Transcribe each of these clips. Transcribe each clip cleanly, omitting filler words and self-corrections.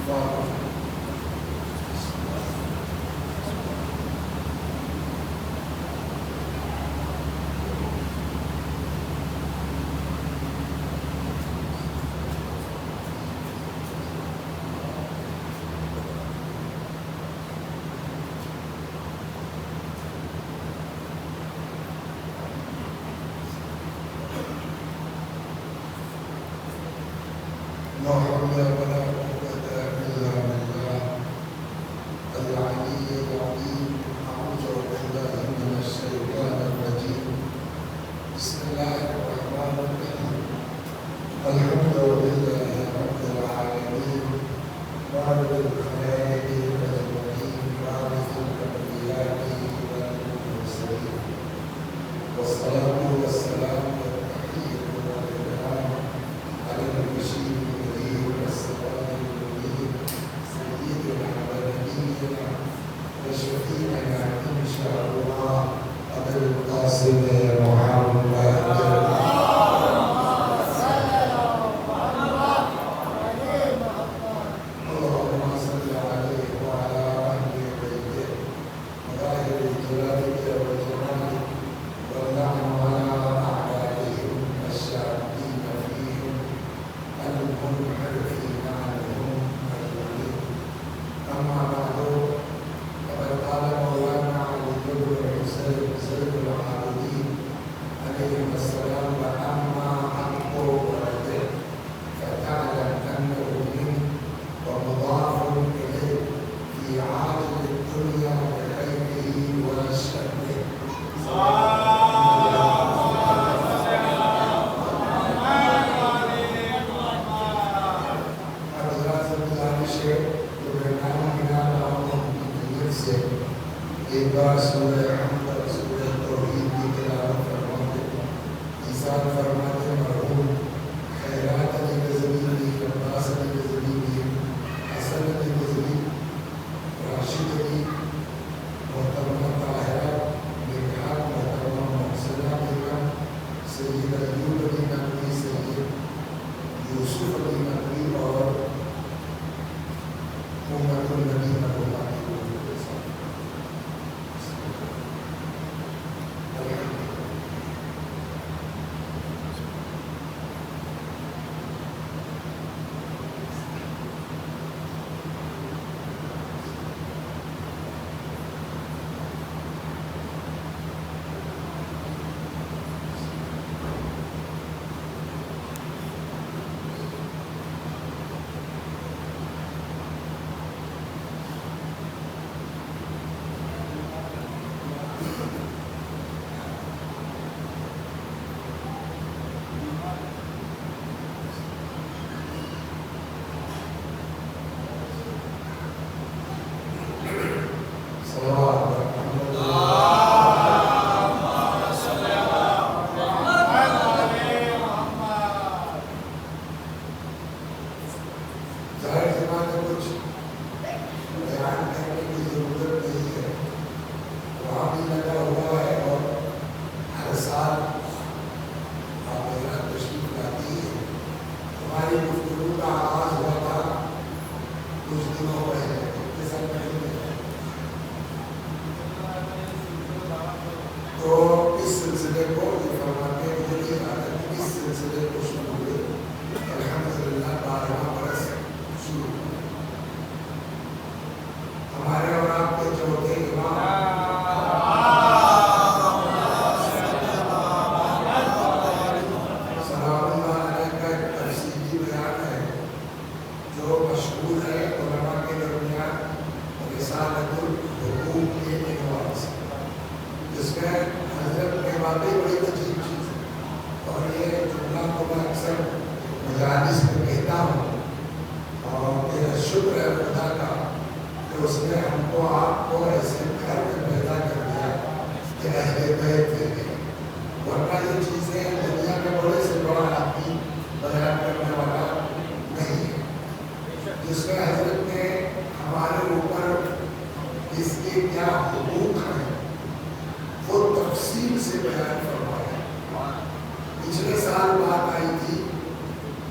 لا حول ولا قوة إلا بالله العلي العظيم. أعوذ بالله من الشيطان الرجيم. بسم الله الرحمن الرحيم. الحمد لله رب العالمين، خالق الخلائق أجمعين، وارث الأنبياء والمرسلين، والصلاة والسلام والتحية والإكرام على البشير والسراج المنير سيدنا ونبينا وشفيعنا إن شاء الله أبي القاسم محمد. اللهم صل عليه وعلى أهل بيته وظاهر جلالك وجمالك، واللعن على أعدائهم الشاكين فيهم المنحرفين عنهم أجمعين. أما بعد، فقد قال مولانا علي بن الحسين زين العابدين عليهم السلام: وأما حق ولده فتعلم أنه منه ومضاف إليه في عاجل الدنيا بخيره وشره. ایک بار سورہ حمد اور سورہ توحید کی تلاوت فرماتے، ایثار فرماتے مرحوم خیرات علی غزنوی، عباس علی غزنوی، حسن علی غزنوی، راشد علی، محترمہ طاہرہ نگہات، محترمہ محسنہ بیگم، سید ایوب علی نقوی، سید یوسف علی نقوی اور امت النبی نقوی.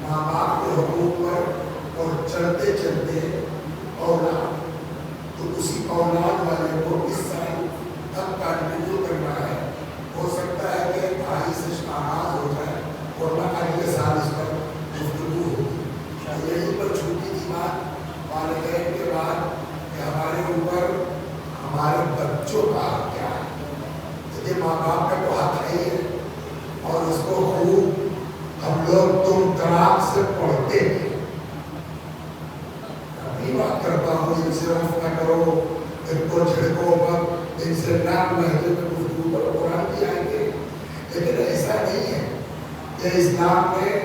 ماں باپ کے حقوق پر اور چلتے چلتے تو اسی اولاد والے کو اس سال اب کنٹینیو کرنا ہے. ہو سکتا ہے کہ آئی سے آغاز ہو جائے اور نہ اگلے سال اس پر گفتگو ہوگی. یہیں پر چھوٹی سی بات والدین کے بعد کہ ہمارے اوپر ہمارے بچوں کا کیا ہے. یہ ماں باپ کا تو حق نہیں ہے اور اس کو خوب ہم لوگ تم طلاق سے پڑھتے ہیں. اپنی بات کرتا ہوں ان سے رفع نہ کرو, ان کو جھڑکو مت, ان سے نام لہجے میں گفتگو کرو. قرآن کی آئیں گے لیکن ایسا نہیں ہے کہ اسلام نے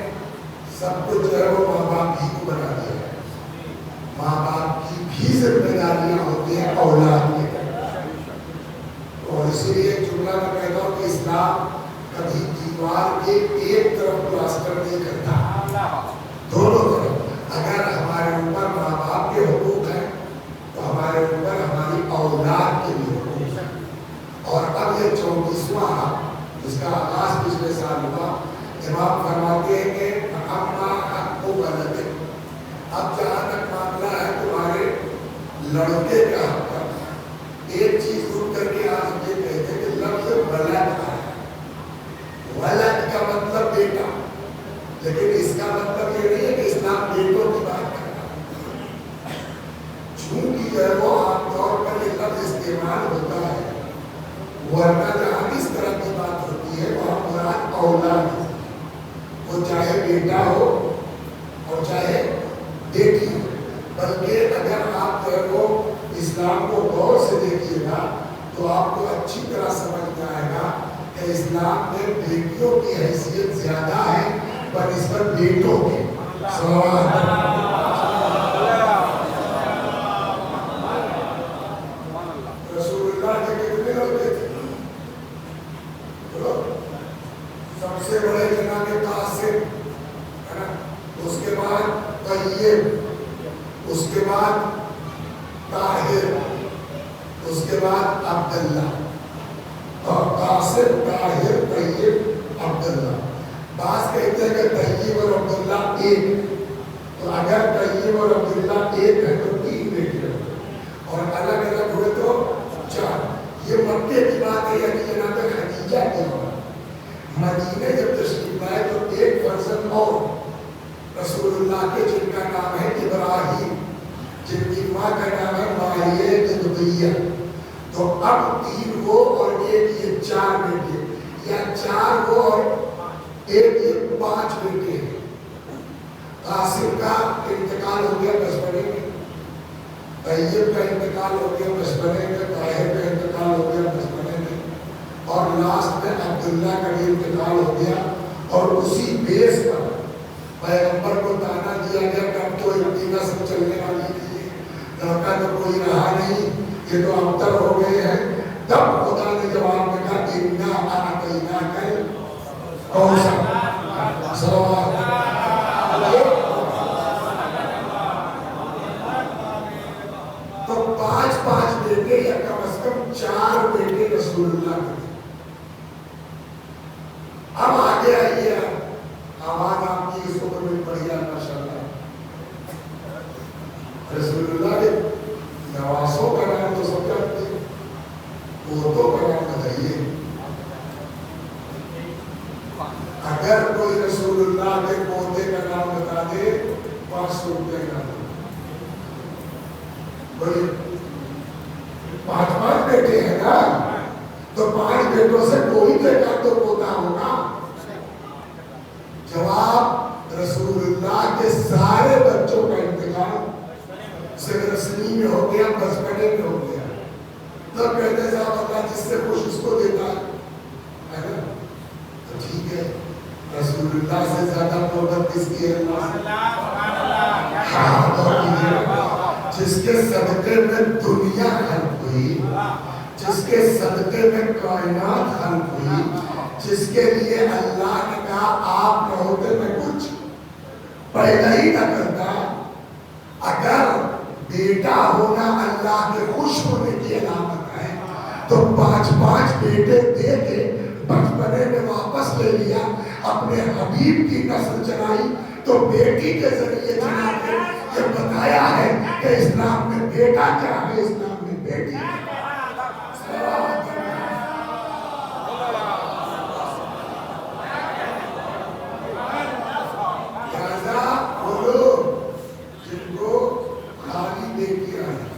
سب کچھ جو ہے وہ ماں باپ ہی کو بنا دیا ہے. ماں باپ کی بھی ذمہ داریاں ہوتی ہیں اولاد کے. اور اسی لیے جملہ میں کہتا ہوں کہ اسلام کبھی دیوار کے ایک طرف پلاسٹر نہیں کرتا, دونوں طرف. اگر ہمارے اوپر ماں باپ کے حقوق ہیں تو ہمارے اوپر ہماری اولاد کے بھی حقوق ہیں. اور اب یہ 34واں جس کا آغاز پچھلے سال ہوا, امام فرماتے ہیں کہ اما حق کو غلط ہے. اب جہاں تک معاملہ ہے تمہارے لڑکے کا حق پر, ایک چیز رک کر کے آج یہ کہتے ہیں کہ لفظ ولد ہے. ولد کا مطلب بیٹا, لیکن اس کا مطلب یہ نہیں ہے کہ اسلام بیٹوں کی بات کرتا ہے. چونکہ جو ہے وہ عام طور پر یہ لفظ استعمال ہوتا ہے, ورنہ جہاں اس طرح کی بات ہوتی ہے وہاں مراد اولاد ہے. وہ چاہے بیٹا ہو اور چاہے بیٹی ہو. بلکہ اگر آپ جو ہے وہ اسلام کو غور سے دیکھیے گا تو آپ کو اچھی طرح سمجھ میں آئے گا کہ اسلام میں بیٹیوں کی حیثیت زیادہ ہے بنسبت بیٹوں کے. رسول اللہ کے کتنے لڑکے تھے؟ سب سے بڑے جناب قاسم, اس کے بعد طیب, اس کے بعد طاہر, اس کے بعد عبداللہ. اور قاسم, طاہر, طیب, عبداللہ. بعض کہتے ہیں کہ طیب اور عبداللہ ایک, تو اگر طیب اور عبداللہ ایک ہے تو 3 بیٹے ہوئے, اور الگ الگ ہوئے تو 4. یہ مکے کی بات ہے, یعنی جناب خدیجہ کی بات. مدینے جب تشریف لائے تو ایک فرزند اور رسول اللہ کے, جن کا نام ہے ابراہیم, جن کی ماں کا نام ہے ماریہ قبطیہ. تو اب 3 وہ اور ایک یہ 4 بیٹے, یا 4 وہ اور ایک یہ 5 بیٹے ہیں. قاسم کا انتقال ہو گیا بچپنے میں, طیب کا انتقال ہو گیا بچپنے میں, طاہر کا انتقال ہو گیا بچپنے میں, اور لاسٹ میں عبداللہ کا بھی انتقال ہو گیا. اور اسی بیس پر پیغمبر کو تانا دیا گیا کہ اب تو اتنی نسل چلنے والی نہیں ہے, لڑکا تو کوئی رہا نہیں, یہ تو ابتر ہو گئے ہیں. تب خدا نے جواب میں کہا اِنَّا أَعْطَيْنَاكَ الْكَوْثَرَ. تو 5 بیٹے یا کم از کم 4 بیٹے رسول اللہ کے. اب آگے آئیے, آواز آپ کی اس کو بھی پڑھی ہے ماشاءاللہ. رسول اللہ کے نواسوں کا نام تو سب جانتے ہیں, پوتوں کا نام بتائیے. اگر کوئی رسول اللہ کے پوتے کا نام بتا دے 500 روپے کا دے. بولیے 5 بیٹے ہیں نا, تو 5 بیٹوں سے کوئی بیٹا تو پوتا ہوگا. جواب رسول اللہ کے سارے بچوں کا انتقال صرف رسمی میں ہو گیا, بچپنے میں ہو گیا. تب کہتے صاحب اللہ جس سے خوش اس کو دیتا ہے نا. تو ٹھیک ہے, رسول اللہ سے زیادہ محبت کس کی ہے؟ جس کے صدقے میں دنیا خلق ہوئی, جس کے صدقے میں کائنات خلق ہوئی, جس کے لیے اللہ نے کہا آپ نہ ہوتے میں کچھ پیدا ہی نہ کرتا. اگر بیٹا ہونا اللہ کے خوش ہونے کی علامت ہے تو 5 بیٹے دے کے بچپنے میں واپس لے لیا, اپنے حبیب کی نسل چلائی. تو بیٹی کے ذریعے جناب نے یہ بتایا ہے کہ اسلام میں بیٹا کیا ہے، اسلام میں بیٹی ہے۔ لہذا وہ لوگ جن کو خالی بیٹیاں ہیں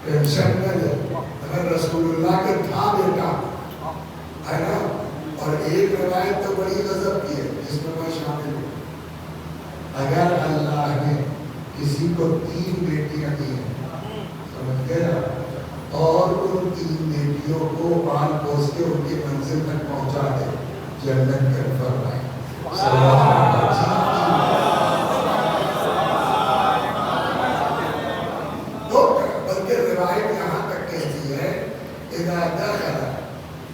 ٹینشن نہ لے، اگر رسول اللہ کے تھا بیٹا ہے نا، اور ایک روایت تو بڑی غضب کی ہے جس میں میں شامل ہوں، اگر اللہ نے کسی کو 3 بیٹیاں دی ہیں، سمجھ گیا، اور ان 3 بیٹیوں کو پال پوس کے ان کی منزل تک پہنچا دے، جنت میں فرمائے تو بلکہ روایت یہاں تک کہتی ہے اذا دخل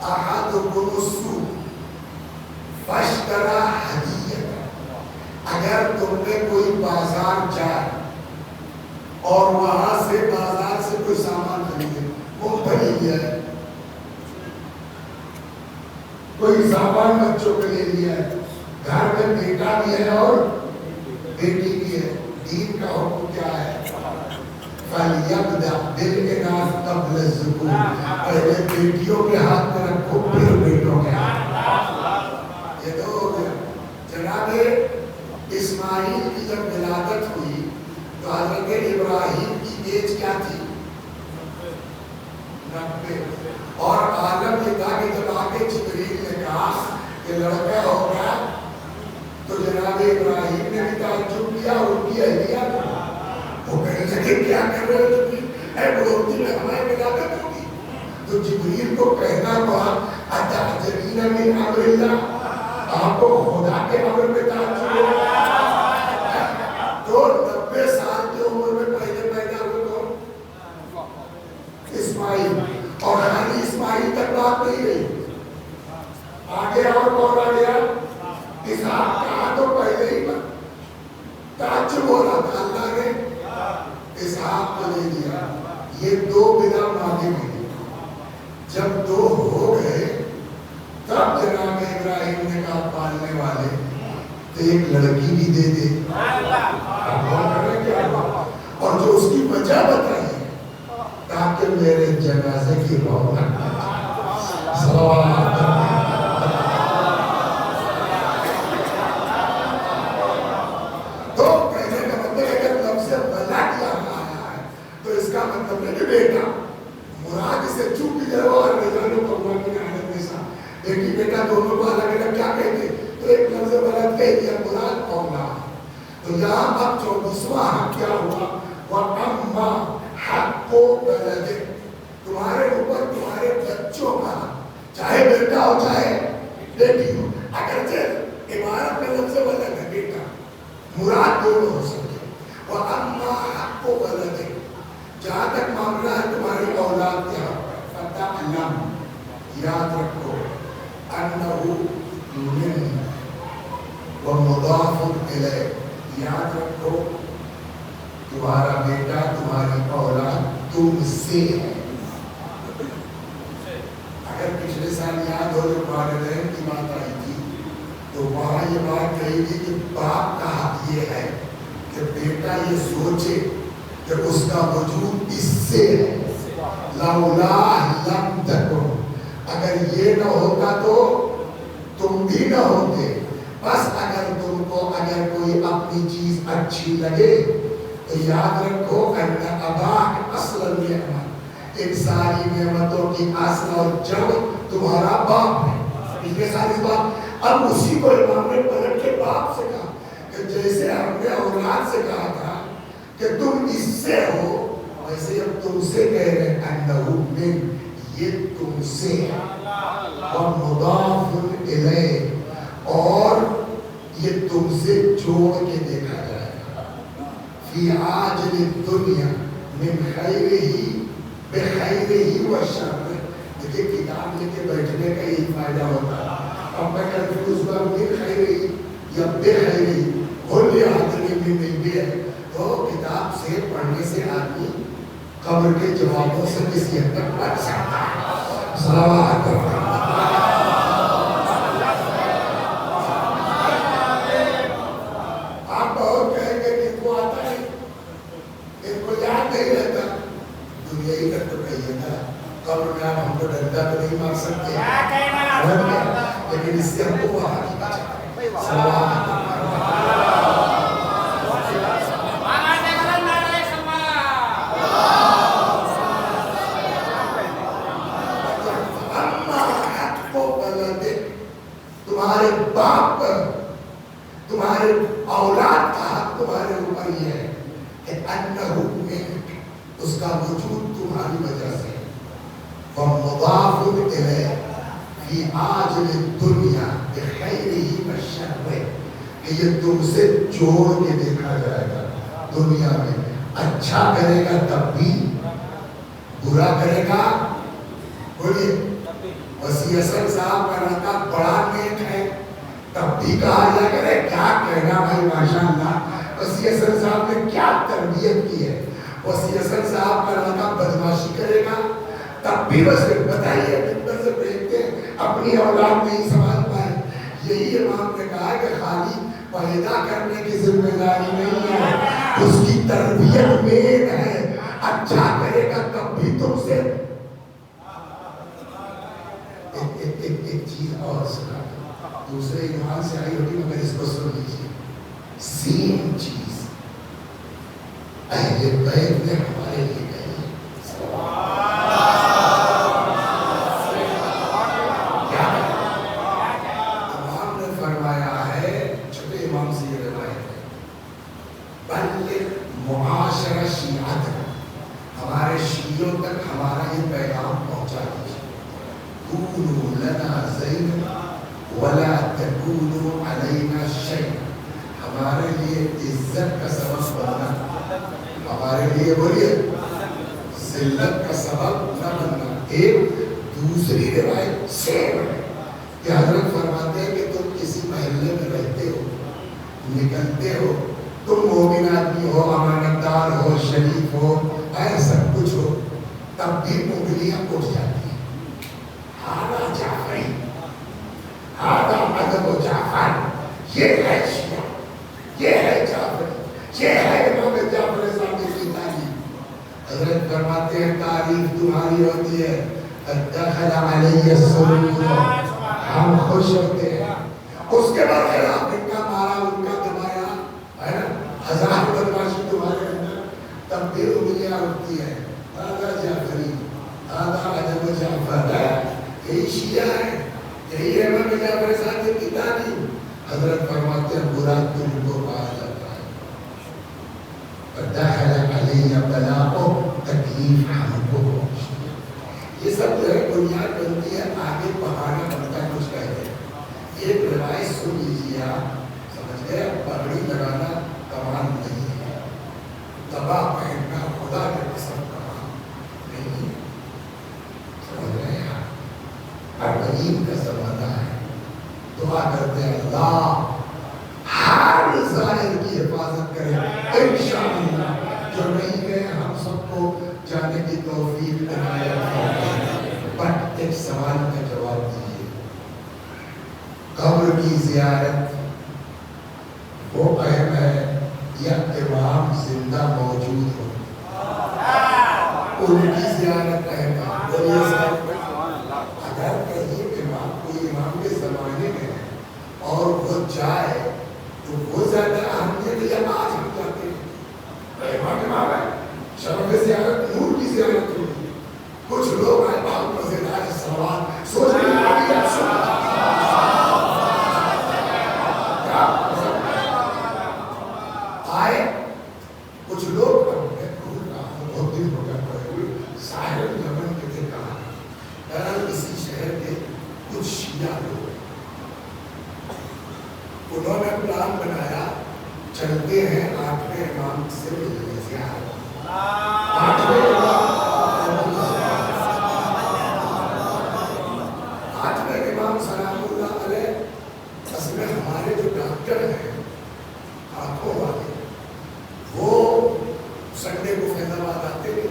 احدکم السوق فاشترى ہدیہ، اگر تم نے کوئی بازار جائے اور وہاں سے بازار سے کوئی سامان خریدے، مختلف لیا ہے، کوئی سامان بچوں کے لے لیا ہے، گھر میں بیٹا بھی ہے اور بیٹی بھی ہے، دین کا حکم کیا ہے؟ فَلْيَبْدَأْ بِالْإِنَاثِ قَبْلَ الذُّكُورِ، پہلے بیٹیوں کے ہاتھ میں رکھو پھر بیٹوں کے ہاتھ۔ یہ تو ہو گیا۔ جناب اسماعیل کی جب ولادت ہوئی تو حضرت ابراہیم کی ایج کیا تھی؟ 90۔ اور عالم یہ تھا کہ جب آگے جبریل نے کہا کہ لڑکا ہوگا تو جناب ابراہیم نے بھی تعجب کیا، ان کی اہلیہ وہ کہنے لگے کیا کر رہے ہو جبریل، اے بڑھوتی میں ہماری ولادت ہوگی؟ تو جبریل کو کہنا ہوا اتعجبین من امر اللہ، آپ کو خدا کے امر میں تعجب ہو؟ تو 90 سال کی عمر میں پہلے پیدا ہوئے کون؟ اسماعیل، اور خالی اسماعیل تک بات نہیں رہی، آگے اور کون آ گیا؟ اسحاق کہا تو پہلے ہی تعجب ہو رہا تھا، اللہ نے اسحاق کو لے دیا۔ یہ 2 بنا ماضی میں، جب 2 ہو گئے تب جناب ابراہیم نے کہا پالنے والے تو ایک لڑکی بھی دے دے، اور جو اس کی وجہ بتائی تاکہ میرے جنازے کی رونق تو کہنے کا مطلب اگر لفظ بلا کیا آیا ہے تو اس کا مطلب نہیں بیٹا مراد اسے چونکہ جو اور نظروں قربان کی حالت میں سا بیٹی بیٹا دونوں کو الگ الگ کیا کہتے تو ایک لفظ غلط کہہ دیا مراد اولاد۔ تو یہاں اب 24واں حق کیا ہوا؟ وَأَمَّا حَقُّ بَلَدِكَ، تمہارے اوپر تمہارے بچوں کا چاہے بیٹا ہو چاہے بیٹی ہو، اگرچہ عبارت میں لفظ غلط ہے بیٹا، مراد دونوں ہو سکتے۔ وَأَمَّا حَقُّ بَلَدِكَ، جہاں تک معاملہ ہے تمہاری اولاد کے حق پر، فَتَعْلَمْ، یاد رکھو، أَنَّهُ مِنْ وَمُضَافٌ إِلَيْهِ، یاد رکھو تمہارا بیٹا تمہاری اولاد تم سے ہے۔ اگر پچھلے سال یاد ہو جو والدین کی بات آئی تھی تو وہاں یہ بات کہی تھی کہ باپ کا حق یہ ہے کہ بیٹا یہ سوچے کہ اس کا وجود اس سے ہے، لولا لم تکن، اگر یہ نہ ہوتا تو تم بھی نہ ہوتے، بس اگر تم کو اگر کوئی اپنی چیز اچھی لگے تو یاد رکھو ان اباک اصل النعمت، ان ساری نعمتوں کی اصل اور جڑ تمہارا باپ ہے۔ اس کے ساتھ اس بات اب اسی کو امام نے پلٹ کے باپ سے کہا کہ جیسے ہم نے اولاد سے کہا تھا کہ تم اس سے ہو، ویسے اب تم سے کہہ رہے ہیں انہو من، یہ تم سے ہے، ومضاف الیہ، اور یہ تم سے جوڑ کے دیکھا جائے گا، فی عاجل الدنیا من خیرہی بخیرہی وشر۔ دیکھیں کتاب لے کے بیٹھنے کا یہی فائدہ ہوتا ہے، اب میں کنفیوز ہوا من خیرہی یا بخیرہی، کل آدمی میں مل گیا، تو کتاب سے پڑھنے سے آدمی قبر کے جوابوں سے کسی حد تک بچ سکتا ہے۔ صلوات آپ بہت کہیں گے کہ وہ آتا ہے نہیں رہتا. دنیائی کا تو کہیے نا, قبر میں آپ ہم کو ڈنڈا تو نہیں مار سکتے, لیکن اس سے ہم کو وہاں کی بچا. تمہارے باپ پر تمہارے اولاد کا حق تمہارے اوپر یہ ہے کہ انہو منک, اس کا وجود تمہاری وجہ سے, ومضاف الیہ فی عاجل الدنیا بخیرہ وشرہ, کہ یہ تم سے جوڑ کے دیکھا جائے گا دنیا میں. اچھا کرے گا تب بھی, برا کرے گا بولیے. وسیع حسن صاحب کا لڑکا بڑا نیک ہے تب بھی کہا جا کرے کیا کہنا بھائی ماشاء اللہ وسیع حسن صاحب نے کیا تربیت کی ہے. وسیع حسن صاحب کا لڑکا بدماشی کرے گا تب بھی بس بتائیے ممبر سے دیکھتے اپنی اولاد نہیں سنبھال پائے. یہی امام نے کہا کہ خالی پیدا کرنے کی ذمہ داری نہیں ہے, اس کی تربیت مین ہے. اچھا کرے گا تب بھی تم سے. ایک چیز اور سنا, دوسرے ایمان سے آئی ہوگی مگر اس کو سن لیجیے. سیم چیز اہل بیت نے ہمارے لیے کہی. امام نے فرمایا ہے, چھوٹے امام سے یہ روایت ہے, بلغ معاشرہ شیعت, ہمارے شیعوں تک ہمارا یہ پیغام پہنچا دیجیے. قولوا لنا زینا ولا تقولوا علینا شیئا, ہمارے لیے عزت کا سبب بننا, ہمارے لیے بولیے ذلت کا سبب نہ بننا. ایک دوسری روایت سیم ہے کہ حضرت فرماتے ہیں کہ تم کسی محلے میں رہتے ہو, نکلتے ہو, تم مومن آدمی ہو, امانتدار ہو, شریف ہو, ایسا کچھ ہو, تب بھی انگلیاں اٹھ جاتی ہیں. ہادا جعفری, ہادا ادب و جعفر, یہ ہے شیعہ, یہ ہے جعفری, یہ ہے امام جعفر صادق کی تعلیم. حضرت فرماتے ہیں تعریف تمہاری ہوتی ہے, دخل علیہ السرور, ہم خوش ہوتے ہیں. اس کے بعد خلاف ان کا مارا, ان کا دبایا ہے نا, ہزار بدماشی تمہارے اندر, تب بھی انگلیاں اٹھتی ہیں. ہادا جعفری, ہادا ادب و جعفر, یہی شیعہ ہے, یہی امام جعفر صادق کی تعلیم. حضرت فرماتے ہیں برا تم کو کہا جاتا ہے, دخل علیہ بلاء, تکلیف ہم کو پہنچتی ہے. یہ سب جو ہے بنیاد بنتی ہے, آگے بہانا بنتا ہے کچھ کہتے ہیں. ایک روایت سن لیجیے آپ, سمجھ گئے, پگڑی لگانا کمال نہیں ہے, تباہ پہننا خدا کے قسم کمال نہیں ہے, سمجھ رہے ہیں آپ. غریب کا زمانہ ہے, دعا کرتے ہیں اللہ ہر ظاہر کی حفاظت کرے انشاءاللہ. جو نہیں گئے ہم سب کو جانے کی توفیق عنایت فرمائے. بٹ ایک سوال کا جواب دیجیے, قبر کی زیارت وہ اہم ہے یا امام زندہ موجود ہو ان کی زیارت اہم ہے؟ بولیے صاحب. اگر کہیں امام کوئی امام کے زمانے میں ہے اور وہ جائے تو وہ زیادہ اہمیت ہے یا آج ہم جاتے ہیں امام ہے, شرف زیارت نور کی زیارت ہوتی ہے. کچھ لوگ آئے بہت مزیدار سوال سوچ رہے ہیں آئے کچھ لوگ بہت دن ہو گیا ساحل یمن کے تھے, کہا کسی شہر کے کچھ شیعہ لوگ, انہوں نے پلان بنایا چلتے ہیں 8ویں امام سے ملنے زیارت. 8ویں امام سلام اللہ علیہ اصل میں ہمارے جو ڈاکٹر ہیں آنکھوں والے, وہ سنڈے کو فیض آباد آتے تھے,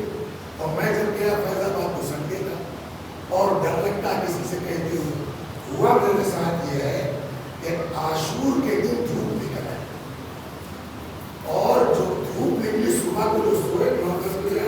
اور میں جب گیا فیض آباد کو سنڈے تھا, اور ڈر لگتا کسی سے کہتے ہوئے. ہوا میرے ساتھ یہ ہے کہ عاشور کے دن دھوپ نکل آئی, اور جو دھوپ نکلی صبح کو جو سورج 9-10 بجے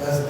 10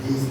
20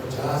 50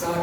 60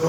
2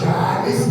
40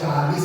40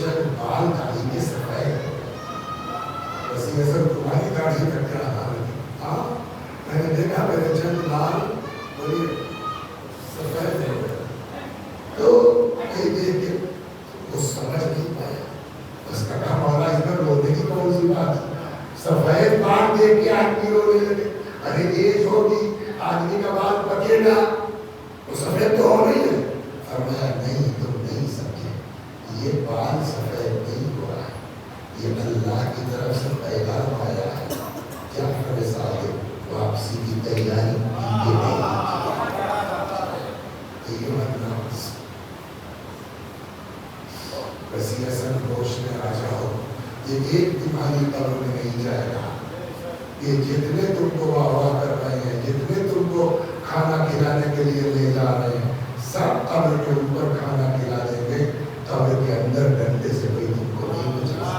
چند بال داڑھی کے سفید، وسیع اعظم تمہاری داڑھی کا کیا حال ہے؟ ہاں میں نے دیکھا میرے چند بال بڑے سفید ہو گئے، تو یہ دیکھ کے وہ سمجھ نہیں پایا، اس کا کہا مولا اس میں رونے کی کون سی بات ہے؟ سفید بال دیکھ کے آدمی رونے لگے، ارے ایج ہوگی آدمی کا بال پکے گا وہ سفید تو ہو رہی ہے۔ فرمایا نہیں تم نہیں سمجھے، یہ بال سفید نہیں ہوا ہے، یہ اللہ کی طرف سے پیغام آیا ہے، جعفر صادق واپسی کی تیاری کی نہیں کی، وسیع اعظم ہوش میں آ جاؤ، یہ ایک بیماری قبر میں نہیں جائے گا، یہ جتنے تم کو واہ کر رہے ہیں، جتنے تم کو کھانا کھلانے کے لیے لے جا رہے ہیں، سب قبر کے اوپر کھانا کھلا دیں گے، قبر کے اندر ڈنڈے سے کوئی تم کو نہیں بچا سکتا۔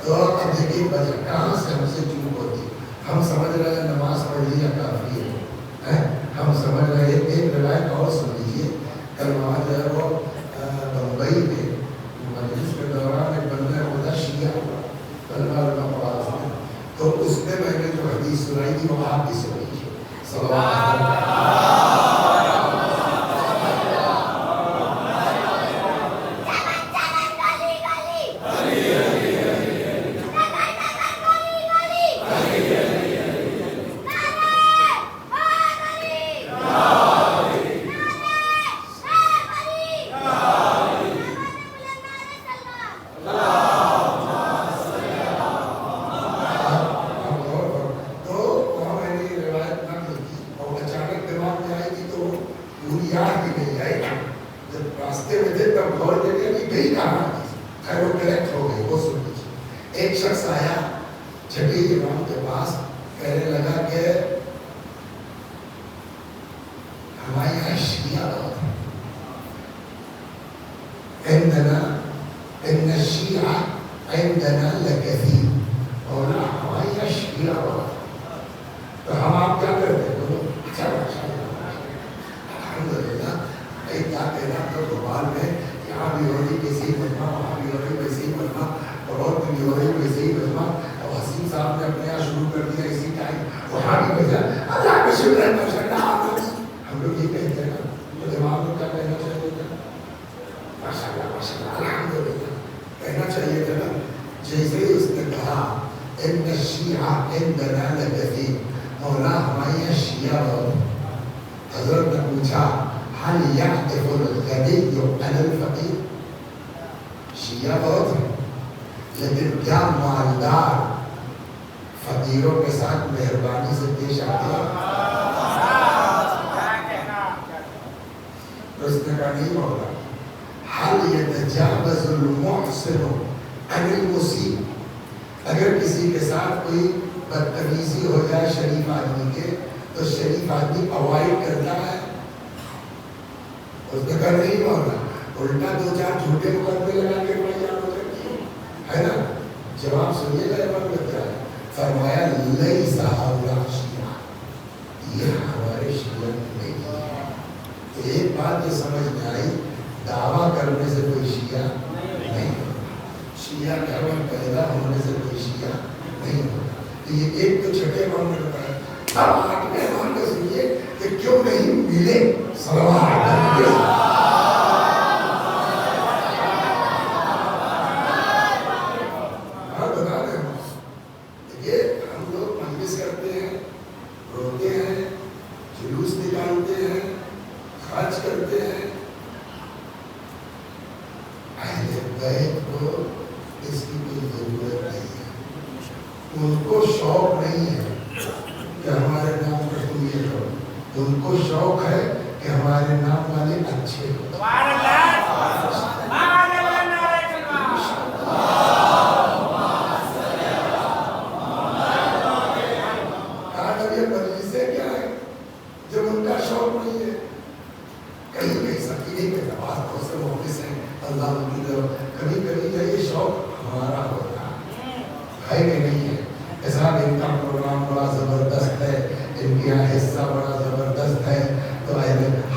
تو اب دیکھیے وجہ کہاں سے ہم سے چوک ہوتی، ہم سمجھ رہے ہیں نماز پڑھ لیا کافی ہے، ہم سمجھ رہے ہیں۔ ایک روایت اور سن لیجیے، کل وہاں جو ہے وہ بمبئی میں مجلس کے دوران ایک بندہ خدا شیعہ ہوا، کلمہ پڑھا اس نے، تو اس میں نے جو حدیث سنائی تھی وہ آپ بھی سنیے، صلوات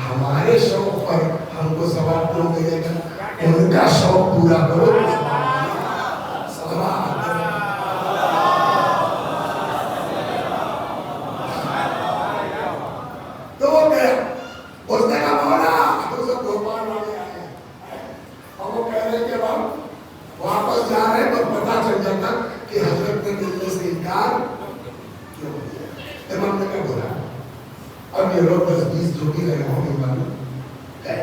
ہمارے شوق پر ہم کو ثواب کیوں ملے گا؟ ان پورا کرو. تو وہ گیا, اس نے کہا مولا اسے قربان والے آئے, اور وہ کہہ رہے کہ ہم واپس جا رہے ہیں تو پتا چل جاتا کہ حضرت نے ملنے سے انکار کیوں کیا. امام نے کہا بولا اب یہ لوگ 10-20 جو بھی رہے ہوں ایمان ہے.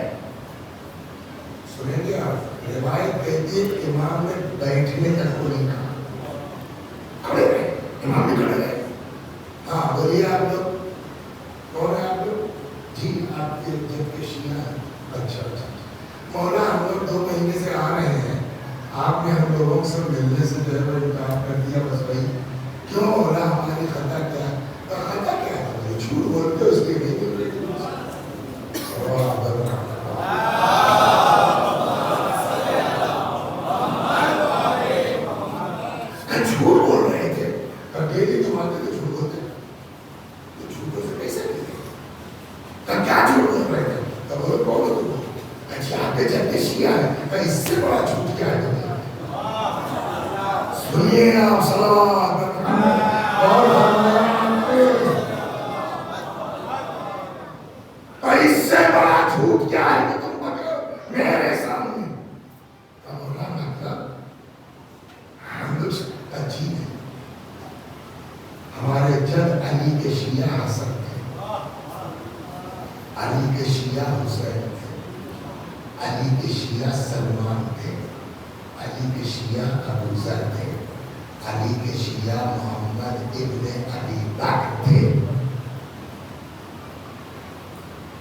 سنیں گے آپ, روایت کہتی ہے کہ امام نے بیٹھنے تک کو نہیں کہا, کھڑے رہے, امام بھی کھڑے رہے. ہاں بولیے آپ لوگ کون ہیں آپ لوگ؟ جی آپ کے جب کے شیعہ ہیں. اچھا اچھا مولا ہم لوگ 2 مہینے سے آ رہے ہیں, آپ نے ہم لوگوں سے ملنے سے جو ہے وہ انکار کر دیا, بس بھائی کیوں مولا ہماری خطا کیا ہے؟ تو خطا کیا ہے, جھوٹ بولتے اس کے نہیں مل رہی. جھوٹ بول رہے تھے, ڈیلی تم آتے تو جھوٹ بولتے, تو جھوٹوں سے کیسے ملے, کیا جھوٹ بول رہے تھے؟ تو بولو کون ہو تم؟ اچھا آگے چلتے شیعہ ہے, اس سے بڑا جھوٹ کیا ہے تمہیں؟ سنیے آپ صلوات اور اس سے بڑا جھوٹ کیا ہے کہ تم پکڑو میرے سامنے. مطلب ہم لوگ عجیب ہیں, ہمارے جد علی کے شیعہ حسن تھے, علی کے شیعہ حسین تھے, علی کے شیعہ سلمان تھے, علی کے شیعہ ابو ذر تھے, علی کے شیعہ محمد ابن ابی بکر تھے.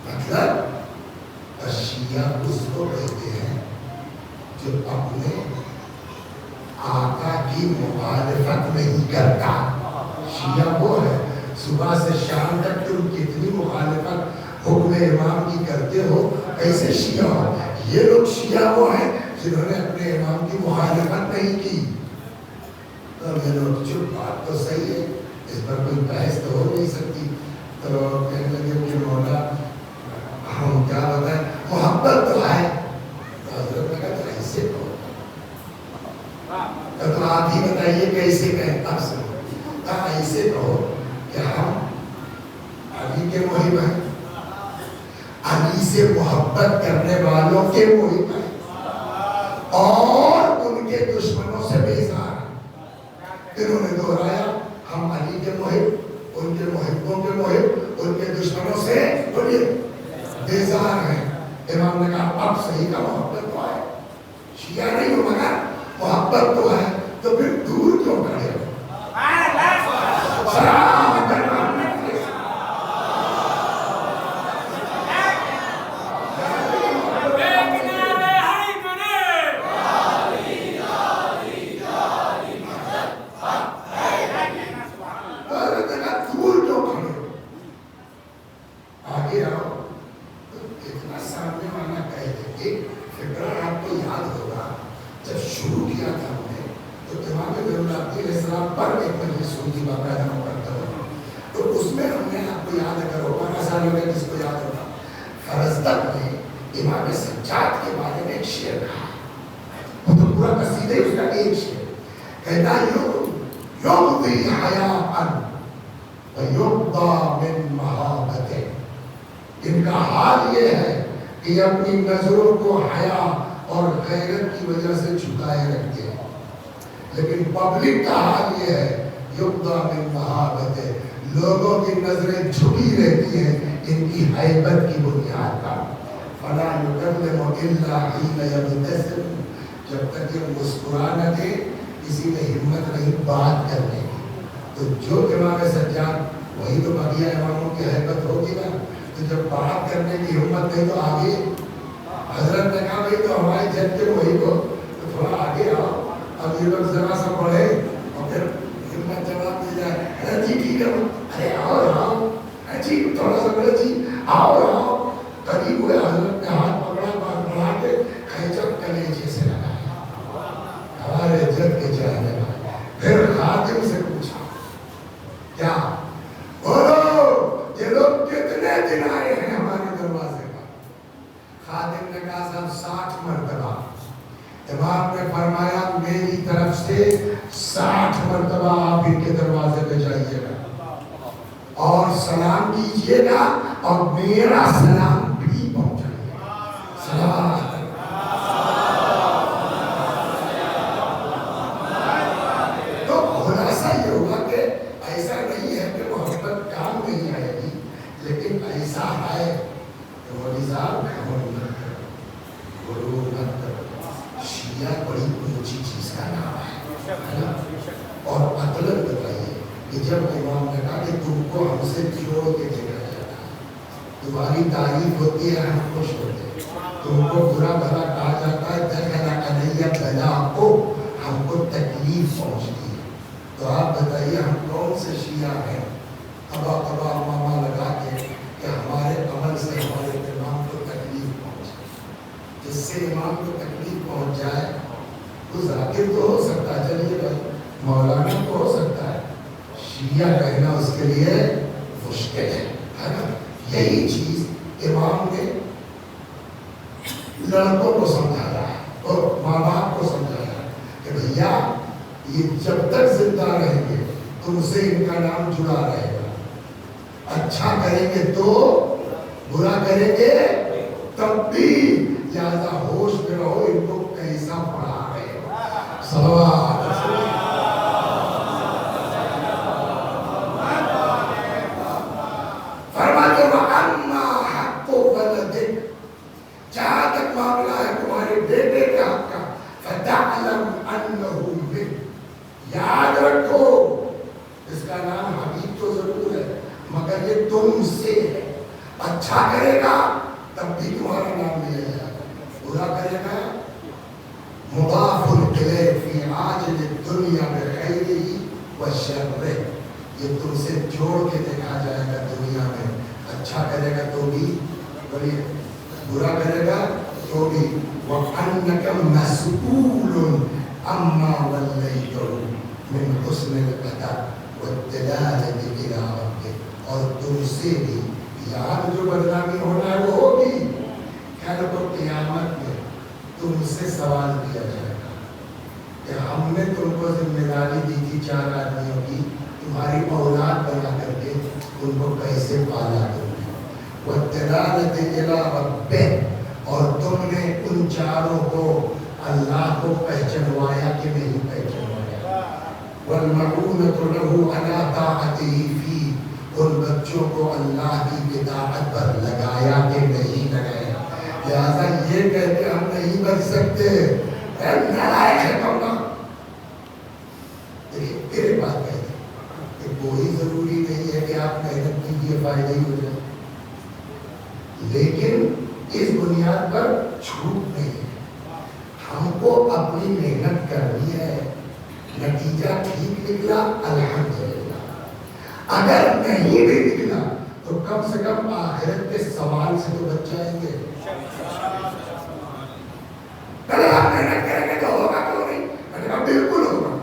مطلب شیعہ اس کو کہتے ہیں جو اپنے آقا کی مخالفت نہیں کرتا. شیعہ وہ ہے صبح سے شام تک تم کتنی مخالفت حکم امام کی کرتے ہو, ایسے شیعہ ہو. یہ لوگ شیعہ وہ ہیں جنہوں نے اپنے امام کی مخالفت نہیں کی. تو یہ لوگ چپ, بات تو صحیح ہے, اس پر کوئی بحث تو ہو نہیں سکتی. تو کہنے لگے کہ مولا ہم کیا بتائیں, محبت تو ہے. تو حضرت نے کہا تو ایسے کہو, تو آپ ہی بتائیے کیسے کہیں. اب سنو, کہا ایسے کہو کہ ہم علی کے محب ہیں, علی سے محبت کرنے والوں کے محب ہیں, اور ان کے دشمنوں سے بیزار ہیں. انہوں نے دہرایا ہم علی کے محب, ان کے محبوں کے محب, ان کے دشمنوں سے بیزار ہیں. امام نے کہا اب صحیح کا محبت تو ہے, شیعہ نہیں ہو مگر محبت تو ہے, تو پھر دور کیوں کھڑے ہو؟ سلام اپنی نظروں کو حیا اور غیرت کی وجہ سے جھکائے رکھتے ہیں, لیکن پبلک کا حال یہ ہے یبدا من محابت, لوگوں کی نظریں جھکی رہتی ہیں ان کی ہیبت کی بنیاد پر. فلا یکلم الا حین یبتسم, جب تک یہ مسکرا نہ دے کسی میں ہمت نہیں بات کرنے کی. تو جو امام سجاد وہی تو بقیہ اماموں کی ہیبت ہوگی نا. تو جب بات کرنے کی ہمت نہیں تو آگے حضرت نے کہا بھائی تو ہمارے جن کے وہی کو تو تھوڑا آگے آؤ. اب یہ لوگ ذرا سا پڑھے اور پھر ہمت جواب دی جائے, ارے جی ٹھیک ہے, ارے آؤ آؤ, جی تھوڑا سا بڑے جی آؤ آؤ. قریب ہوئے, حضرت نے ہاتھ پکڑا, بڑھا کے کھینچا, کلیجے سے لگایا, ہمارے جد کے چہرے لگایا. پھر خادم سے پوچھا کیا بولو یہ لوگ کتنے دن آئے ہیں ہمارے دروازے پر؟ خادم نے کہا صاحب 60 مرتبہ. امام نے فرمایا میری طرف سے 60 مرتبہ آپ ان کے دروازے پہ جائیے گا اور سلام کیجیے گا اور میرا سلام بھی پہنچائیے گا. سلام. تو خلاصہ یہ ہوگا کہ ایسا نہیں ہے کہ محبت کام نہیں آئے گی، لیکن ایسا ہے کہ وہ نظام شیعہ بڑی اونچی چیز کا نام ہے نا. اور مطلب بتائیے کہ جب امام نے کہا کہ تم کو ہم سے جوڑ کے دیکھا جاتا ہے، تمہاری تعریف ہوتی ہے ہم خوش ہوتے ہیں، تم کو برا بھلا کہا جاتا ہے دخل علیہ بلا کو ہم کو تکلیف پہنچتی ہے. تو آپ بتائیے ہم کون سے شیعہ ہیں ابا ابا ماما لگا کے کہ ہمارے عمل سے ہمارے امام کو تکلیف پہنچے. جس سے امام کو تکلیف پہنچ جائے وہ ذاکر تو ہو سکتا ہے، چلیے بھائی مولانا تو ہو سکتا ہے، شیعہ کہنا اس کے لیے مشکل ہے نا. یہی چیز امام نے لڑکوں کو سمجھایا ہے اور ماں باپ کو سمجھایا ہے کہ بھیا یہ جب تک زندہ رہیں گے تم سے ان کا نام جڑا رہے گا. اچھا کریں گے تو، برا کریں گے تب بھی، لہذا ہوش میں رہو ان کو کیسا پڑھا رہے ہو. صلوات. فرماتے ہو اما حق ولدک، جہاں تک معاملہ ہے تمہارے بیٹے کے حق کا، فتعلم انہ بک، یاد رکھو اس کا نام حبیب تو ضرور ہے مگر یہ تم سے ہے. اچھا کرے گا تب بھی تمہارا نام لیا جائے گا، برا کرے گا مضاف الیہ فی عاجل الدنیا بخیرہ وشرہ، یہ تم سے جوڑ کے دیکھا جائے گا دنیا میں. اچھا کرے گا تو بھی، بولیے برا کرے گا تو بھی. وَأَنَّكَ مَسْئُولٌ عَمَّا وَلَّيْتَهُ مِنْ حُسْنِ الْأَدَبِ وَالدَّلَالَةِ إِلَىٰ رَبِّكَ، اور تم سے بھی یاد جو بدنامی ہونا ہے وہ ہوگی. کل کو قیامت میں تم سے سوال کیا جائے گا کہ ہم نے تم کو ذمہ داری دی تھی 4 آدمیوں کی، تمہاری اولاد بنا کر کے ان کو کیسے پالا تم نے. وَالدَّلَالَةِ إِلَىٰ رَبِّكَ، اور تم نے ان 4 کو اللہ کو پہچنوایا کہ نہیں پہچنوایا. وَالْمَعُونَةُ لَهُ عَلَىٰ طَاعَتِهِ فِي، ان بچوں کو اللہ کی اطاعت پر لگایا کہ نہیں لگایا. لہذا یہ کہہ کے ہم نہیں بچ سکتے اے نالائق ہے مولا. دیکھیے میرے بات کہتے ہیں کہ کوئی ضروری نہیں ہے کہ آپ محنت کیجیے فائدہ ہی ہو جائے، لیکن اس بنیاد پر چھوٹ نہیں ہے. ہم کو اپنی محنت کرنی ہے، نتیجہ ٹھیک نکلا الحمدللہ، اگر نہیں بھی نکلا تو کم سے کم آخرت کے سوال سے تو بچ جائیں گے. پہلے آپ محنت کریں گے تو ہوگا کیوں نہیں؟ میں نے کہا بالکل ہوگا،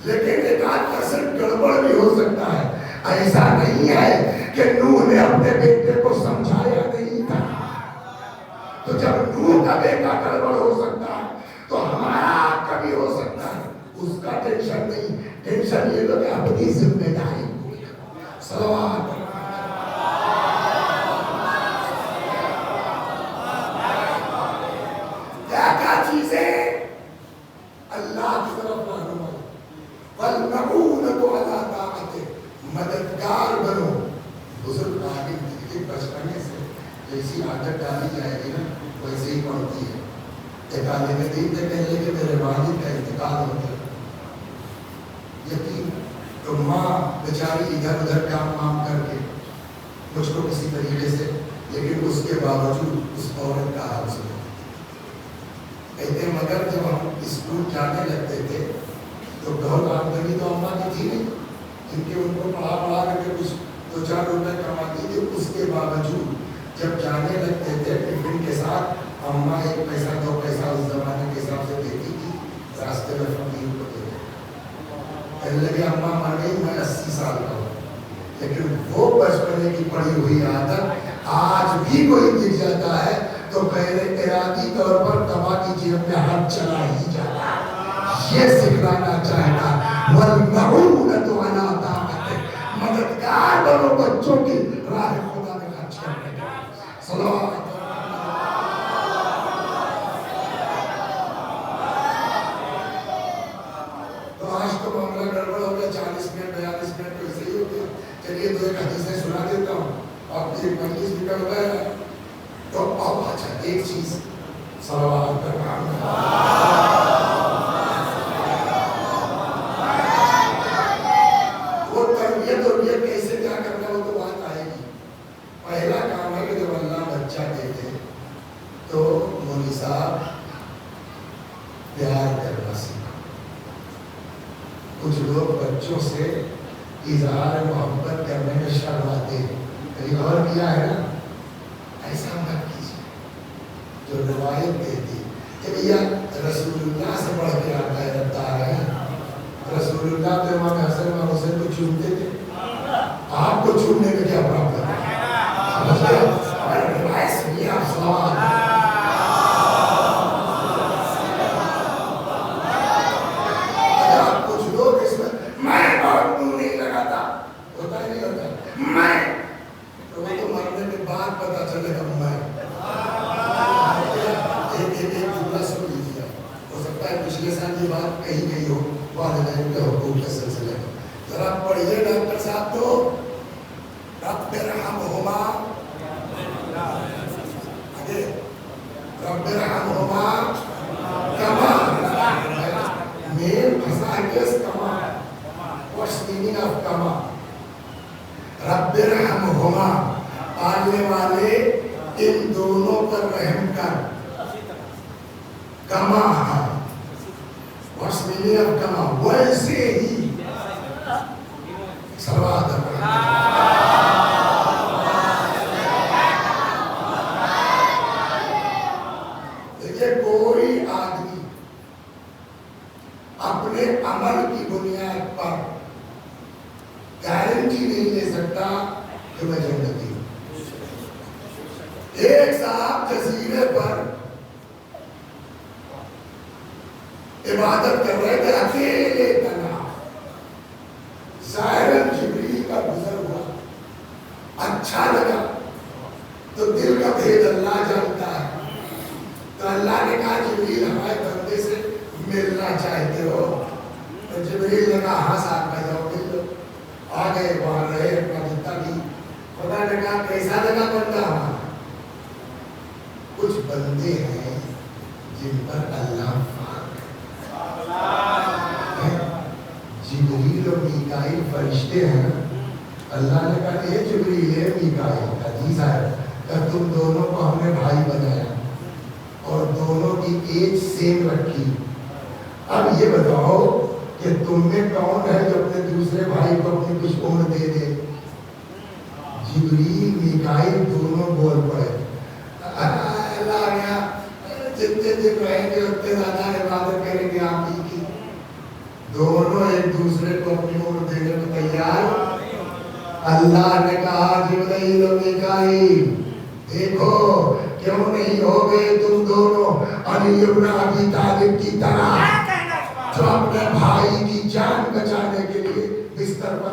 لیکن 1% گڑبڑ بھی ہو سکتا ہے. ایسا نہیں ہے کہ نوح نے اپنے بیٹے کو سمجھایا نہیں تھا، تو جب نوح کا بیٹا گڑبڑ ہو سکتا ہے تو ہمارا آپ کا بھی ہو سکتا ہے. اس کا ٹینشن نہیں، ٹینشن یہ تو کہ اپنی ذمہ داری پوری کرو. صلوات. کیا چیزیں اللہ کی طرف رہنمائی. وَالْمَعُونَةُ عَلَىٰ طَاعَتِهِ، مددگار بنو. بزرگ آگے بچپنے سے جیسی عادت ڈالی جائے گی نا ویسے ہی پڑتی ہے. ایک عالم دین نے کہنے کہ میرے والد کا انتقال ہو گیا. یقین تو ماں بیچاری ادھر ادھر کام کر کے مجھ کو کسی طریقے سے، لیکن اس کے باوجود اس عورت کا حال سنو. کہتے ہیں مگر جب ہم اسکول جانے لگتے تھے تو بہت آمدنی تو اماں کی تھی نہیں، کیونکہ ان کو پڑھا کر کے کچھ 2-4 روپے کماتی تھی. اس کے باوجود جب جانے لگتے تھے ٹفن کے ساتھ اماں 1 پیسہ 2 پیسہ اس زمانے کے حساب سے دیتی تھی. راستے میں فقیر کو دے کہنے لگے اماں مر گئی، میں 80 سال کا ہوں، لیکن وہ بچپنے کی پڑی ہوئی عادت آج بھی کوئی دکھ جاتا ہے تو غیر ارادی طور پر کما کی جیب میں ہاتھ چلا ہی جاتا ہے. یہ سکھلانا چاہتا والمعونۃ علی طاعتہ، مددگار بنو بچوں کی راہ خدا میں خرچ کرنے کا. صلوات تو آج تو معاملہ گڑبڑ ہو گیا. 40 منٹ 42 منٹ تو ایسے ہی ہو گیا. چلیے 2 ایک حدیثیں سنا دیتا ہوں. آپ کی مجلس نکل گئے تو اب اچھا ایک چیز صلوات پر وہ تربیت کیسے کیا کرنا وہ تو بات آئے گی. پہلا کام ہے کہ جب اللہ بچہ دیتے تو مولوی صاحب پیار کرنا سیکھو. کچھ لوگ بچوں سے اظہار محبت کرنے میں شرماتے ہیں. کہیں اور کیا ہے نا، ایسا مت کیجیے. جو روایت کہتی کہ بھیا رسول اللہ سے بڑھ کے آتا ہے رفتار ہے. رسول اللہ تو امام حسن امام حسین کو چومتے تھے، آپ کو چومنے میں کیا پرابلم ہے؟ سمجھ گئے؟ روایت سنیے آپ. سلام کچھ لوگ اس میں میں بہت منہ نہیں لگاتا، ہوتا ہی نہیں ہوتا میں، تو وہ تو مرنے کے بعد پتا چلے گا. میں ایک جملہ سن لیجیے. ہو سکتا ہے پچھلے سال یہ بات کہی گئی ہو والدین کے حقوق کے سلسلے میں. ذرا پڑھیے ڈاکٹر صاحب تو رب ارحمہما رب ارحمہما کما مین پھنسا ہے کس کما. what's the meaning of کما؟ رب ارحمہما پالنے والے ان دونوں پر رحم کر. کما what's the meaning of کما؟ ویسے ہی. صلوات دیکھیے کوئی آدمی اپنے عمل کی بنیاد پر گارنٹی نہیں لے سکتا کہ میں جنتی ہوں. ایک صاحب جزیرے پر عبادت کر رہے تھے اکیلے تنہا. ظاہراً جبریل کا گزر ہوا، اچھا لگا. تو دل کا بھید اللہ جانتا ہے. تو اللہ نے کہا جبریل ہمارے بندے سے ملنا چاہتے ہو؟ تو جبریل نے کہا ہاں صاحب میں جاؤ مل لو. آ گئے وہاں رہے اپنا جتنا بھی. خدا نے کہا کیسا لگا بندہ ہمارا؟ کچھ بندے ہیں جن پر اللہ جبریل اور میکائیل فرشتے ہیں. اللہ نے کہا اے جبریل اے میکائیل حدیث ہے کہ تم دونوں کو ہم نے بھائی بنایا اور دونوں کی ایج سیم رکھی. اب یہ بتاؤ کہ تم میں کون ہے جو اپنے دوسرے بھائی کو اپنی کچھ عمر دے دے؟ جبریل میکائیل دونوں بول پڑے. اللہ نے جتنے دن رہیں گے اتنے زیادہ عبادت کریں گے آپ ہی کی. دونوں ایک دوسرے کو اپنی عمر دینے کو تیار. اللہ نے کہا جبرائیل و میکائیل دیکھو کیوں نہیں ہو گئے تم دونوں علی ابن ابی طالب کی طرح جو اپنے بھائی کی جان بچانے کے لیے بستر پر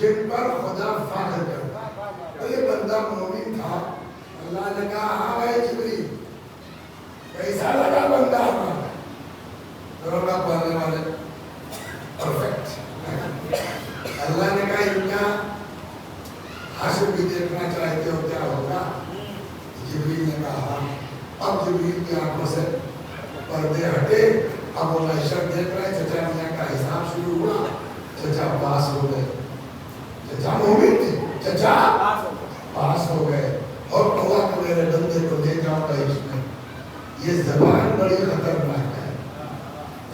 جن پر خدا فخر کرتا. تو یہ بندہ مومن تھا. اللہ نے کہا ہاں بھائی جبریل کیسا لگا بندہ ہمارا؟ دروگا پڑھنے والے پرفیکٹ. اللہ نے کہا ان کا حشر بھی دیکھنا چاہتے ہو کیا ہوگا؟ جبریل نے کہا ہاں. اب جبریل کی آنکھوں سے پردے ہٹے. اب وہ محشر دیکھ رہے. چچا میاں کا حساب شروع ہوا. چچا پاس ہو گئے. چچا مومن تھے. چچا پاس ہو گئے. اور کہا کہ میرے بندے کو لے جاؤ اس میں. یہ زبان بڑی خطرناک ہے.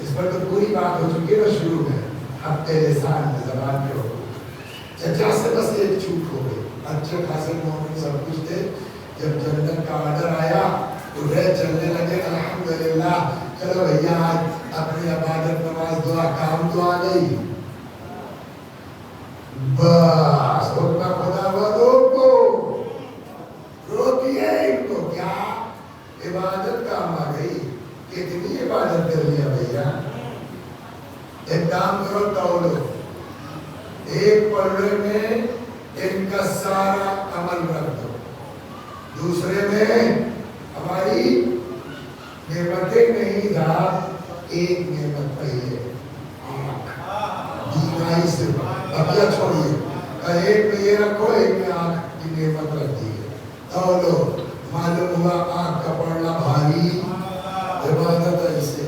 اس پر تو پوری بات ہو چکی ہے. شروع ہے اب تیرے لسان میں زبان پہ ہو. چچا سے بس ایک چوٹ ہو گئی. اچھے خاصے مومن سب کچھ تھے. جب جنت کا آرڈر آیا تو وہ چلنے لگے. الحمدللہ چلو بھیا آج اپنی عبادت نماز دعا کام تو آ گئی بس حکم خدا بندوں کو روکیے ان کو کیا عبادت کام آ گئی کتنی عبادت کر لیا بھیا ایک کام کرو توڑو ایک پلڑے میں ان کا سارا عمل رکھ دو دوسرے میں ہماری نعمتیں نہیں تھا ایک نعمت پہلے دینائی سے بقیہ چھوڑیے ایک میں یہ رکھو ایک میں آنکھ کی نعمت رکھ دیئے توڑو معلوم ہوا آنکھ کا پڑھنا بھاری عبادت ہے اسے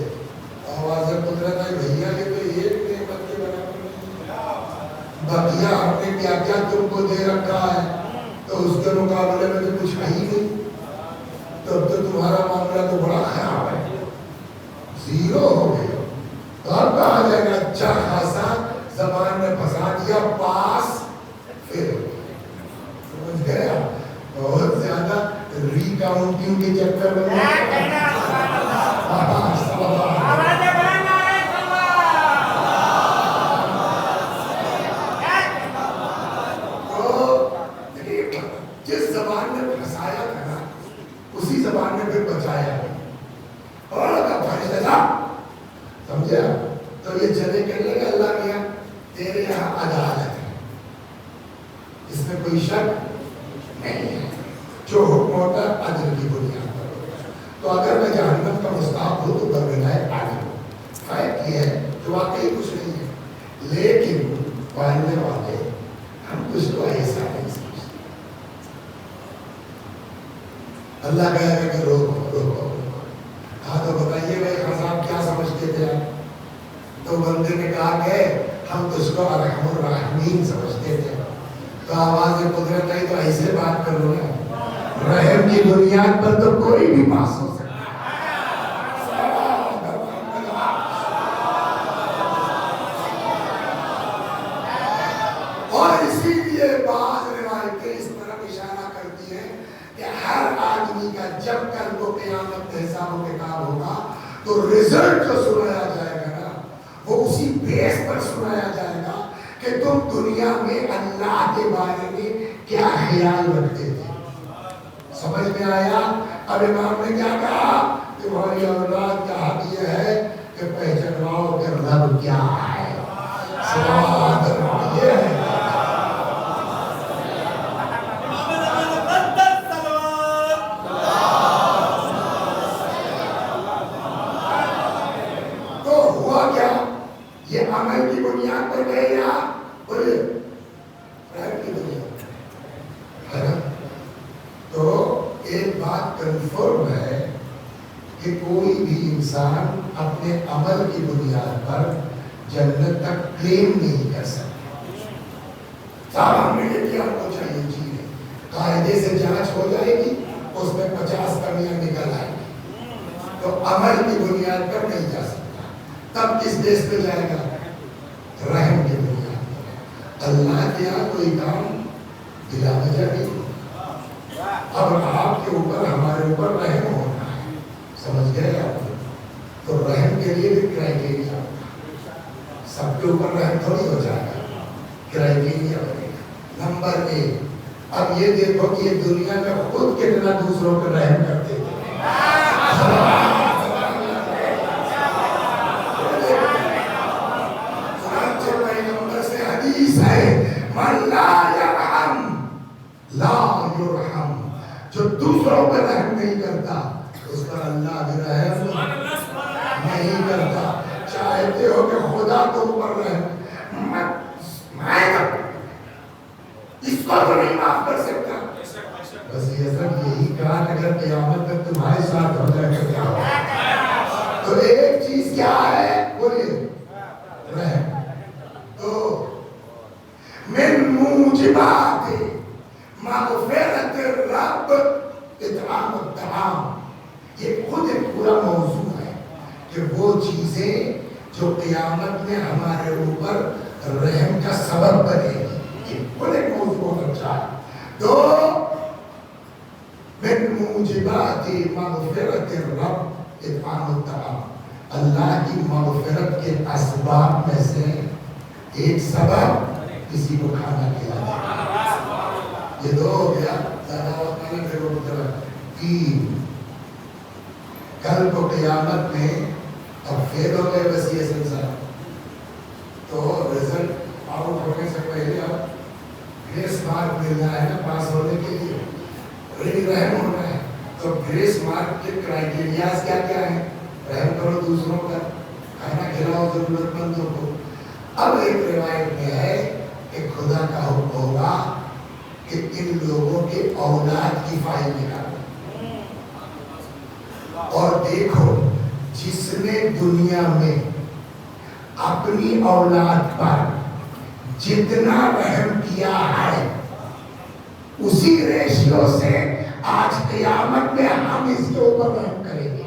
آواز قدرت ہے بھیا یہ تو ایک نعمت کے برابر نہیں بقیہ ہم نے کیا کیا تم کو دے رکھا ہے تو اس کے مقابلے میں تو کچھ ہے ہی نہیں تب تو تمہارا معاملہ تو بڑا خراب ہے زیرو ہو گیا تو اب کہا جائے گا اچھا خاصا زبان میں پھنسا دیا پاس پھر سمجھ گیا بہت زیادہ ریکاؤنٹنگ کے چکر میں جس زبان میں پھنسایا تھا نا اسی زبان میں پھر بچایا اور فرشتہ صاحب سمجھا تو یہ چلے کہنے لگا اللہ میاں تیرے یہاں عدالت ہے اس میں کوئی شک نہیں ہے جو حکم ہوتا ہے عدل کی بنیاد پر ہوتا ہے تو اگر میں جہنم کا مستحق ہوں تو برگنائے عادل ہوں فائد یہ ہے جو واقعی کچھ نہیں ہے لیکن پہلے والے ہم کچھ تو ایسا نہیں سمجھتے اللہ کہے گا کہ روکو روکو کہا تو بتائیے بھائی خزاب کیا سمجھتے تھے آپ تو بندے نے کہا کہ ہم تجھ کو ارحم الراحمین سمجھتے تھے تو آواز قدرت آئی تو ایسے بات کرو نا رحم کی بنیاد پر تو کوئی بھی پاس ہو سکتا اور اسی لیے بعض روایتیں اس طرف اشارہ کرتی ہیں کہ ہر آدمی کا جب کل کو قیامت حساب و کتاب ہوگا تو رزلٹ جو سنایا جائے گا نا وہ اسی بیس پر سنایا جائے گا کہ تم دنیا میں اللہ کے بارے میں کیا خیال رکھتے تھے سمجھ میں آیا اب امام نے کیا کہا تمہاری اولاد کا حق یہ ہے کہ پہچانواؤ کہ رب کیا ہے سبحان اللہ یہ ہے تو ہوا کیا یہ عمل کی بنیاد پر گئے یا بولے رحم کی بنیاد ہے نا تو ایک بات کنفرم ہے کہ کوئی بھی انسان اپنے عمل کی بنیاد پر جنت تک کلیم نہیں کر سکتا صاحب ہم نے یہ کیا ہم کو چاہیے جی قاعدے سے جانچ ہو جائے گی اس میں 50 کمیاں نکل آئیں گی تو عمل کی بنیاد پر نہیں جا سکتا تب کس دیش پہ جائے گا رحم کی بنیاد پر اللہ کے یہاں کوئی کام بلا وجہ نہیں اب آپ کے اوپر ہمارے اوپر رحم ہونا ہے سمجھ گئے آپ تو رحم کے لیے بھی کرائیٹیریا سب کے اوپر رحم تھوڑی ہو جائے گا کرائیٹیریا بنے گا نمبر 1 اب یہ دیکھو کہ یہ دنیا میں خود کتنا دوسروں پر رحم کرتے تھے پیغمبر سے حدیث ہے من لا یرحم لا یرحم جو دوسروں پر رحم نہیں کرتا اس پر اللہ بھی رحم نہیں کرتا چاہتے ہو کہ خدا تم پر رحم اس کو تو نہیں معاف کر سکتا بس یہ سب یہی کہا اگر قیامت میں تمہارے ساتھ ہو جائے گا کیا ہوگا تو ایک چیز کیا ہے بولیے رحم تو من موجبات مغفرت الرب اطعام الطعام یہ خود ایک پورا موضوع ہے کہ وہ چیزیں جو قیامت میں ہمارے اوپر رحم کا سبب بنے گی یہ خود ایک موضوع بہت اچھا ہے تو من موجبات مغفرت الرب اطعام الطعام اللہ کی مغفرت کے اسباب میں سے ایک سبب کسی کو کھانا کھلانا. یہ دو ہو گیا. زیادہ وقت نہیں پھر وہ تین. کل کو قیامت میں اب فیل ہو گئے بس یہ سلسلہ تو رزلٹ آؤٹ ہونے سے پہلے اب گریس مارک ملنا ہے نا پاس ہونے کے لیے. رحم ہونا ہے تو گریس مارک کے کرائٹیریاز کیا کیا ہیں؟ رحم کرو دوسروں پر, کھانا کھلاؤ ضرورت مندوں کو. اب ایک روایت میں ہے کہ خدا کا حکم ہوگا کہ ان لوگوں کے اولاد کی فائل نکالو. اور دیکھو جس نے دنیا میں اپنی اولاد پر جتنا رحم کیا ہے اسی ریشیو سے آج قیامت میں ہم اس کے اوپر رحم کریں گے.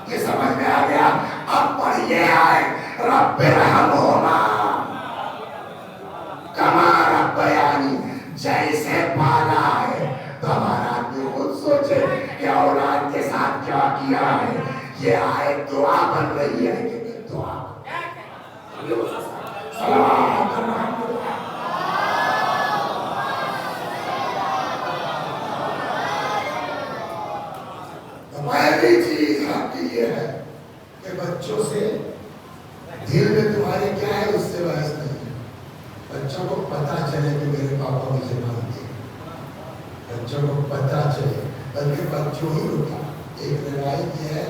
یہ سمجھ میں آ گیا؟ اب پڑھیے آئے رب ارحمہما کما ربیانی, جیسے پالا ہے. تو ہمارا آدمی خود سوچے کہ اولاد کے ساتھ کیا کیا ہے. یہ آیت دعا بن رہی ہے کہ نہیں دعا؟ صلوات الرحمت پہلی چیز آپ کی یہ ہے کہ بچوں سے دل میں تمہارے کیا ہے اس سے بحث نہیں ہے. بچوں کو پتا چلے کہ میرے پاپا مجھے مانتے ہیں, بچوں کو پتا چلے, بلکہ بچوں ہی رکا. ایک روایت یہ ہے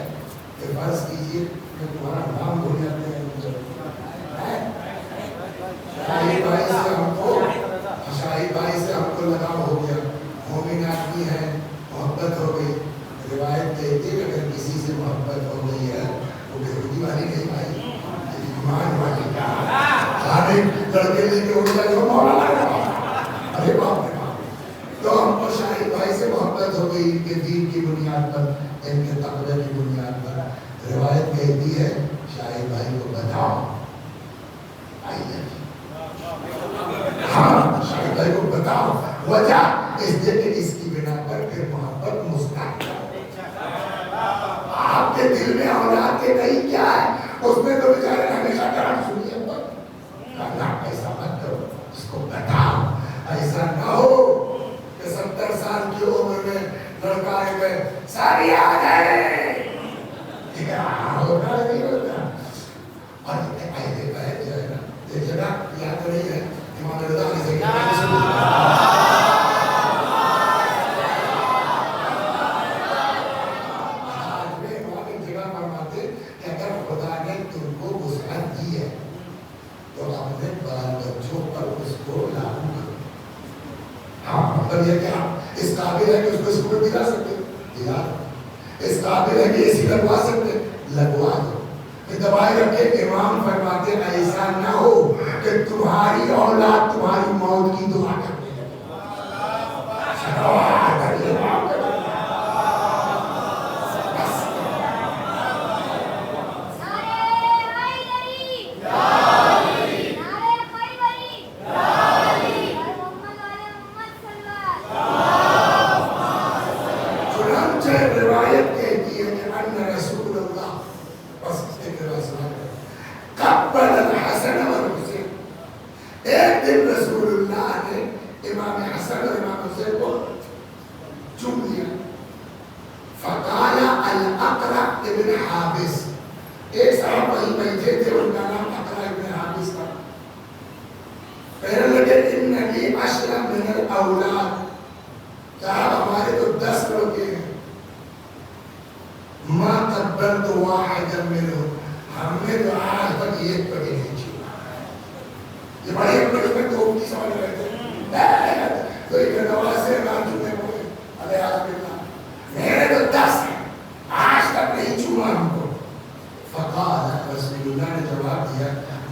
کہ فرض کیجیے کہ تمہارا نام بھول جاتے ہیں شاہی بھائی سے ہم کو لگاؤ ہو گیا, مومن آدمی ہے, محبت ہو گئی. روایت کہتی ہے کہ اگر کسی سے محبت ہو گئی ہے وہ بیہودی والی نہیں بھائی, ایمان والی. سارے لڑکے لے کے اٹھ جائے مولا ارے باپ رے باپ. تو ہم کو شاہد بھائی سے محبت ہو گئی ان کے دین کی بنیاد پر, ان کے تقوی کی بنیاد پر. روایت کہتی ہے شاہد بھائی کو بتاؤ, ہاں شاہد بھائی کو بتاؤ وجہ اس کی بنا پر پھر محبت مستحق ہے. آپ کے دل میں اولاد کے نہیں کیا ہے اس میں تو بیچارے ہمیشہ ڈانٹ سنیے. اللہ ایسا مت کرو, اس کو بتاؤ. ایسا نہ ہو کہ 70 سال کی عمر میں لڑکا ہے ساری آ جائے, ہوتا نہیں ہوتا. اور ایسے جو ہے نا ایک جگہ یاد تو نہیں ہے امام رضا نے سے اس قابل ہے کہ اس کو اسکول دلا سکتے دلا, اس قابل ہے کہ اے سی لگوا سکتے لگوا دو. دبائے رکھے. امام فرماتے ایسا نہ ہو کہ تمہاری اولاد تمہاری موت کی دعا کرنے لگے. روایت کہتی ہے کہ ان رسول اللہ بس قبل الحسن والحسین. ایک دن رسول اللہ نے امام حسن اور امام حسین کو چوم لیا. فقال الاقرع ابن حابس, ایک صاحب وہیں بیٹھے تھے ان کا نام اقرع ابن حابس تھا. کہنے لگے ان لی عشرا من الاولاد, کہا ہمارے تو 10 لوگ ہیں. ما قبلت واحدا منهم, ہم نے تو آج تک ایک پڑھے نہیں چھوڑا. یہ بڑے بڑے میں تو کی سمجھ رہے تھے تو ایک نواز سے نام چھوڑے ہوئے علیہ السلام. میرے تو 10 ہیں آج تک نہیں چھوڑا ہم کو. فقال رسول اللہ نے جواب دیا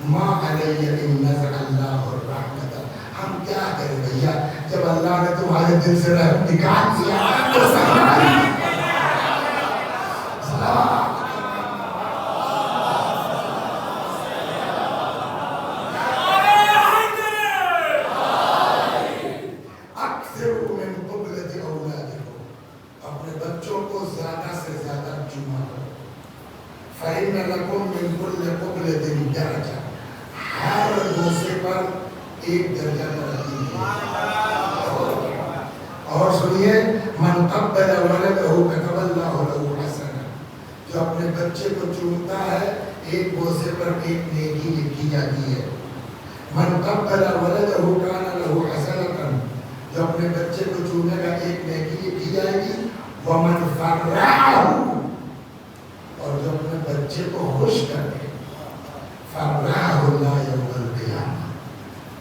ما علی ان نزع اللہ الرحمت, ہم کیا کریں بھیا جب اللہ نے تمہارے دل سے رحم نکال دیا تو سہماری فإن بینکم من کل قبلۃ درجہ، ہر بوسے پر ایک درجہ ترقی ہے۔ اور سنیے، من قبل ولدہ کتب اللہ لہ حسنہ، جو اپنے بچے کو چومتا ہے ایک بوسے پر ایک نیکی لکھی جاتی ہے۔ من قبل ولدہ کان لہ حسنۃ، جو اپنے بچے کو چومے گا ایک نیکی لکھی جائے گی۔ ومن فرحہ، اور جو اپنے بچے کو خوش کرے، فرحہ اللہ یوم القیامہ،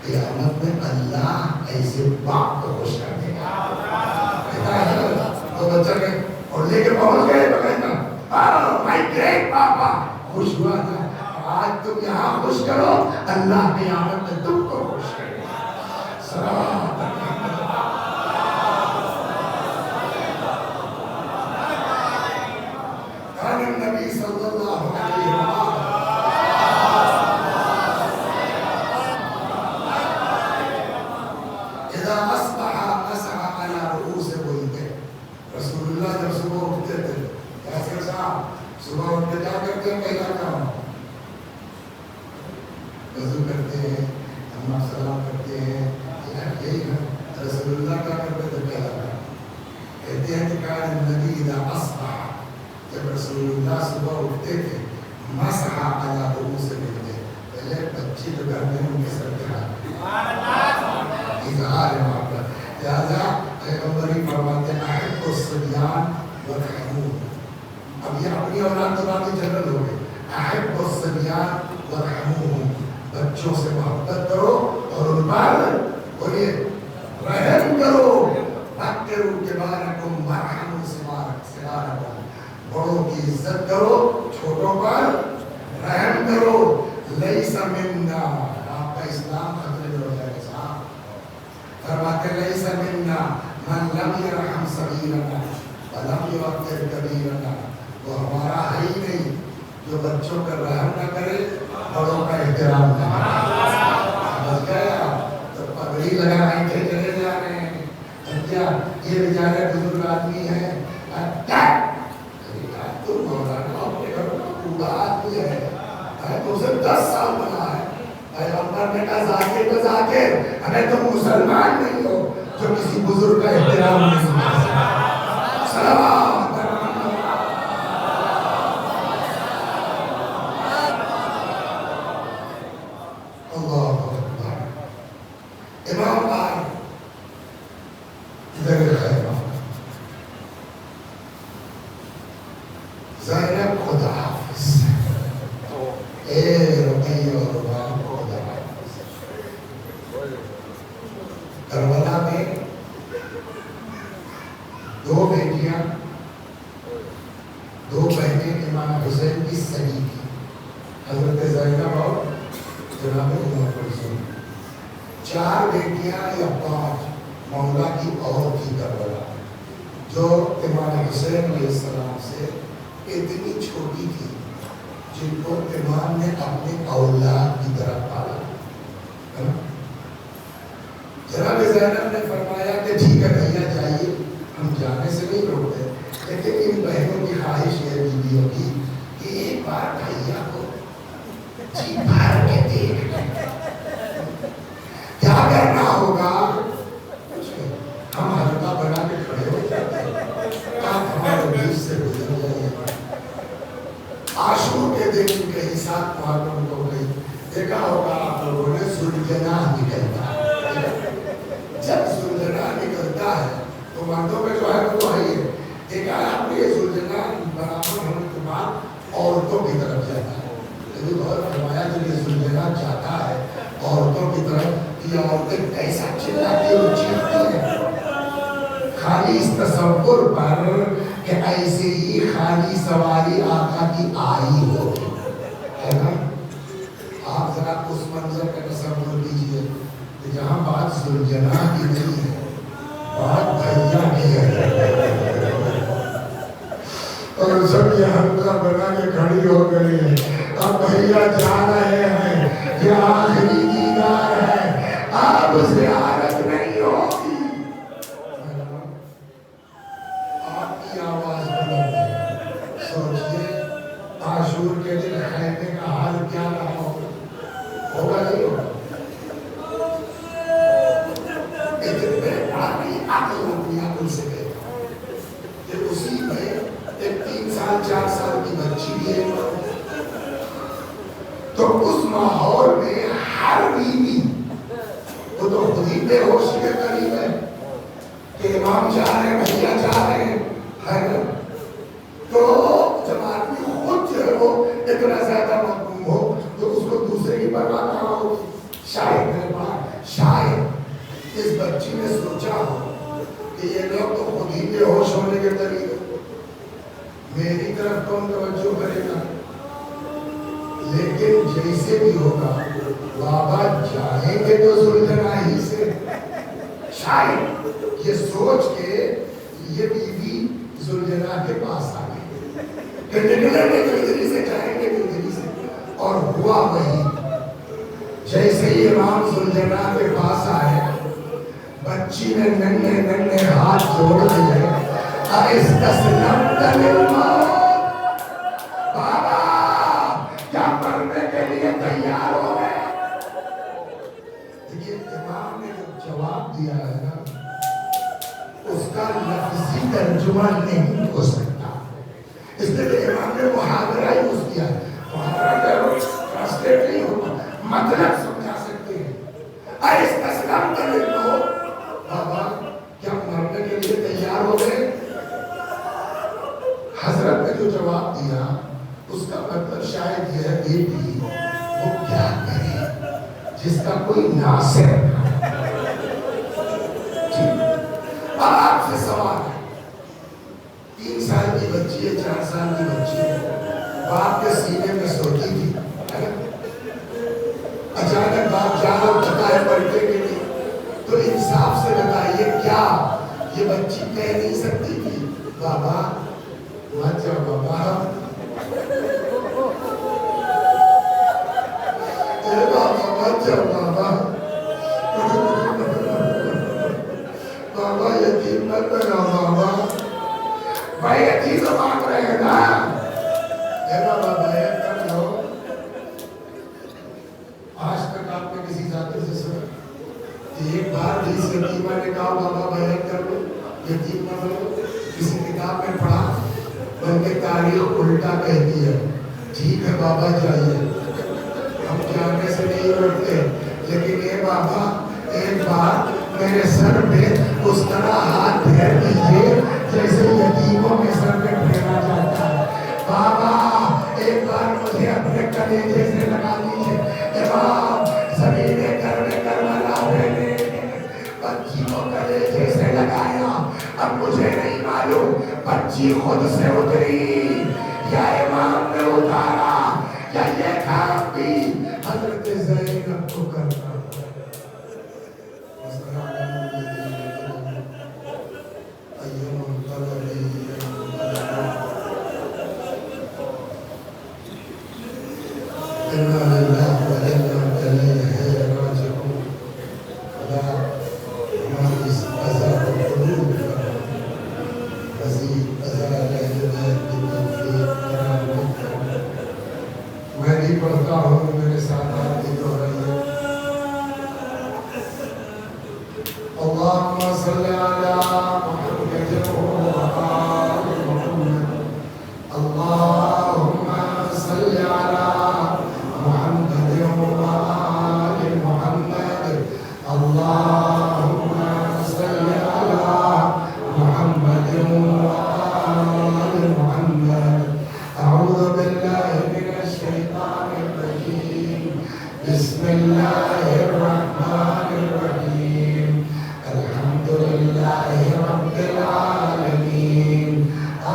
قیامت میں اللہ ایسے باپ کو خوش کر دے گا۔ تو بچہ کہ اور لے کے پہنچ گئے تو کہنا مائی گریٹ پاپا، خوش ہوا نا، آج تم یہاں خوش کرو، اللہ قیامت میں تم کو خوش کرے گا۔ سلام النبی صلی اللہ علیہ وسلم اذا اصبح مسح على رؤوس ولده، رسول اللہ جب صبح اٹھتے تھے ایسے صاحب صبح اٹھ کے کیا کرتے ہیں؟ پہلا کام وضو کرتے ہیں، اما سلام کرتے ہیں، یہی نا رسول اللہ کیا کرتے تھے؟ پہلا کام کہتے ہیں کہ کان النبی اذا اصبح، جب رسول اللہ صبح اٹھتے تھے، مسح علی رؤوس ولده، پہلے بچے جو گھر میں ان کے سر پہ اظہار محبت، لہذا پیغمبر ہی فرماتے ہیں احب الصبیان وارحموہم۔ اب یہ اپنی اولاد کے بات جنرل ہو گئے، احب الصبیان وارحموہم، بچوں سے محبت کرو اور ان پر بولیے رحم کرو۔ اکرموا کبارکم وارحموا صغارکم، بڑوں کی عزت کرو، چھوٹوں پر رحم کرو۔ لیس منا، آپ کا اسلام خطرے میں ہو جائے گا صاحب۔ فرماتے لیس منا من لم یرحم صغیرنا ولم یوقر کبیرنا، وہ ہمارا ہے ہی نہیں جو بچوں پر رحم نہ کرے، بڑوں کا احترام نہ کرے۔ سمجھ گیا؟ تو پگڑی لگا کے چلے جا رہے ہیں، کیا یہ بیچارے بزرگ آدمی ہیں، تم مولانا اپنے گھر کا بوڑھا آدمی ہے، تو اسے 10 سال بنا ہے، پیغمبر نے کہا ذاکر ہمیں تم مسلمان نہیں ہو جو کسی بزرگ کا احترام نہیں کرتے۔ سلام اللہ اکبر۔ امام آئے ادھر خیر زینب خدا حافظ، اے رقیہ اور ربان خدا حافظ۔ کربلا میں 2 بیٹیاں، 2 بہنیں امام حسین کی سگی تھی، حضرت زینب اور جناب ام کلثوم۔ 4 بیٹیاں یا 5 مولا کی اور تھی کربلا، جو امام حسین علیہ السلام سے اتنی چھوٹی تھی جن کو امام نے اپنے اولاد کی طرح پالا۔ جناب زینب نے فرمایا کہ ٹھیک ہے بھیا جائیے، ہم جانے سے نہیں روکتے، لیکن ان بہنوں کی خواہش ہے بیویوں کی کہ ایک بار بھیا کو جی بھر کے دیکھ لیں، کیا کرنا ہوگا؟ ہم حلقہ بنا کے کھڑے ہو جاتے ہیں، آپ ہمارے بیچ سے گزر جائیے۔ عاشور کے دن ان کے حساب معلوم ہو گئی، دیکھا ہوگا آپ لوگوں نے ذوالجناح نکلتا ہے، جب ذوالجناح نکلتا ہے تو مردوں میں جو ہے وہ تو ہے ہی ہے، دیکھا ہے آپ نے یہ ذوالجناح برابر ہونے کے بعد عورتوں کی طرف جاتا ہے، لیکن بہت فرمایا جب یہ ذوالجناح جاتا ہے عورتوں کی طرف، یہ عورتیں کیسا چلاتی اور چیختی ہیں، خالی اس تصور پر کہ ایسے ہی خالی سواری آقا کی آئی ہوگی، ہے نا؟ آپ ذرا اس منظر کا تصور کیجئے کہ جہاں بات ذوالجناح کی نہیں ہے، بات بھیا کی ہے، اور سب یہ حلقہ بنا کے کھڑی ہو گئی ہے، اب بھیا جا رہے ہیں، یہ آخری دیدار ہے، اب زیارت نہیں ہوگی۔ آواز بلند ہے، سوچئے عاشور کے دن اس ماحول میں ہر بیوی وہ تو خود ہی بے ہوشی کے قریب ہے کہ امام چاہ رہے ہیں، بھیا چاہ رہے ہیں، تو جب آدمی خود جو ہے وہ اتنا زیادہ مغموم ہو تو اس کو دوسرے کی پرواہ کہاں ہوگی؟ شاید اس بچی نے سوچا ہو کہ یہ لوگ تو خود ہی بے ہوش ہونے کے قریب ہے، میری طرف کون توجہ کرے گا؟ لیکن جیسے بھی ہوگا بابا جائیں گے تو زلجھنا ہی سے، شاید یہ سوچ کے یہ بیوی زلجھنا کے پاس آ گئی کہ جلدی سے جائیں گے جلدی سے، اور ہوا وہی۔ جیسے ہی امام زلجھنا کے پاس آئے بچی نے ننھے ہاتھ جوڑ دیے، استسلمت للموت، بابا کیا مرنے کے لیے تیار ہو گئے؟ دیکھیے امام نے جو جواب دیا ہے نا اس کا لفظی ترجمہ نہیں ہو سکتا، اس لیے امام نے محاورہ یوز کیا، محاورہ ٹرانسلیٹ نہیں ہوگا، مطلب سمجھا سکتے ہیں۔ استسلمت للموت، بابا کیا مرنے کے لیے تیار ہو گئے؟ حضرت نے جو جواب دیا اس کا مطلب شاید یہ ہے بیٹی وہ کیا کرے جس کا کوئی ناصر نہ ہو۔ اب آپ سے سوال ہے، 3 سال کی بچی ہے، 4 سال کی بچی ہے، باپ کے سینے میں سوتی تھی، اچانک باپ جانا پتا ہے پڑھنے کے لیے، تو انصاف سے بتائیے کیا یہ بچی کہہ نہیں سکتی تھی بابا مت جاؤ بابا، بابا مت جاؤ بابا، بابا یتیم مت بناؤ بابا، بھائی یتیم تو مانگ رہے ہیں نا، بابا بیعت کر لو۔ آج تک آپ نے کسی ذاکر سے سنا ایک بار بھی اس یتیمہ نے کہا بابا بیعت کر لو، یتیم نہ بنو؟ کسی کتاب میں پڑھا؟ بلکہ تاریخ الٹا کہتی ہے ٹھیک ہے بابا جائیے، ہم جانے سے نہیں روکتے، لیکن یہ بابا ایک بار میرے سر پہ اس طرح ہاتھ پھیر دیجیے جیسے یتیموں کے سر پہ پھیرا جاتا ہے، بابا ایک بار مجھے اپنے کلیجے سے لگا دیجیے، امام زمین کربلا میں نے بچی کو کلیجے سے لگایا، اب مجھے نہیں معلوم بچی خود سے اتری یا امام نے اتارا یا یہ کام بھی حضرت زینب کو کرنا میں نہیں پڑھتا ہوں، میرے ساتھ آپ بھی دوہرائیے، اللهم صل على محمد وآل محمد، اللهم صل على محمد وآل محمد، اللهم صل على محمد وآل محمد، أعوذ بالله من الشيطان الرجيم، بسم الله الرحمن الرحيم، الحمد لله رب العالمين،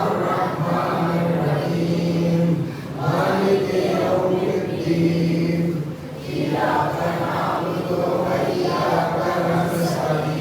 الرحمن الرحيم، مالك يوم الدين، إياك نعبد وإياك نستعين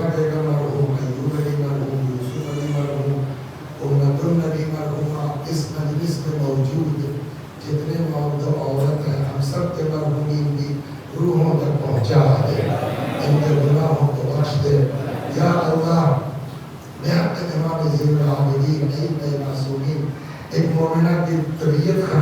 حبیبہ بیگم مرحوم، ایوب علی مرحوم، یوسف علی مرحوم، امت النبی مرحومہ، اس مجلس میں موجود جتنے مرد و عورت ہیں ہم سب کے مرحومین کی روحوں تک پہنچا دے، ان کے گناہوں کو بخش دے یا اللہ۔ میں اپنے امام زین العابدین نئی معصومین ایک مومنہ کی طبیعت خراب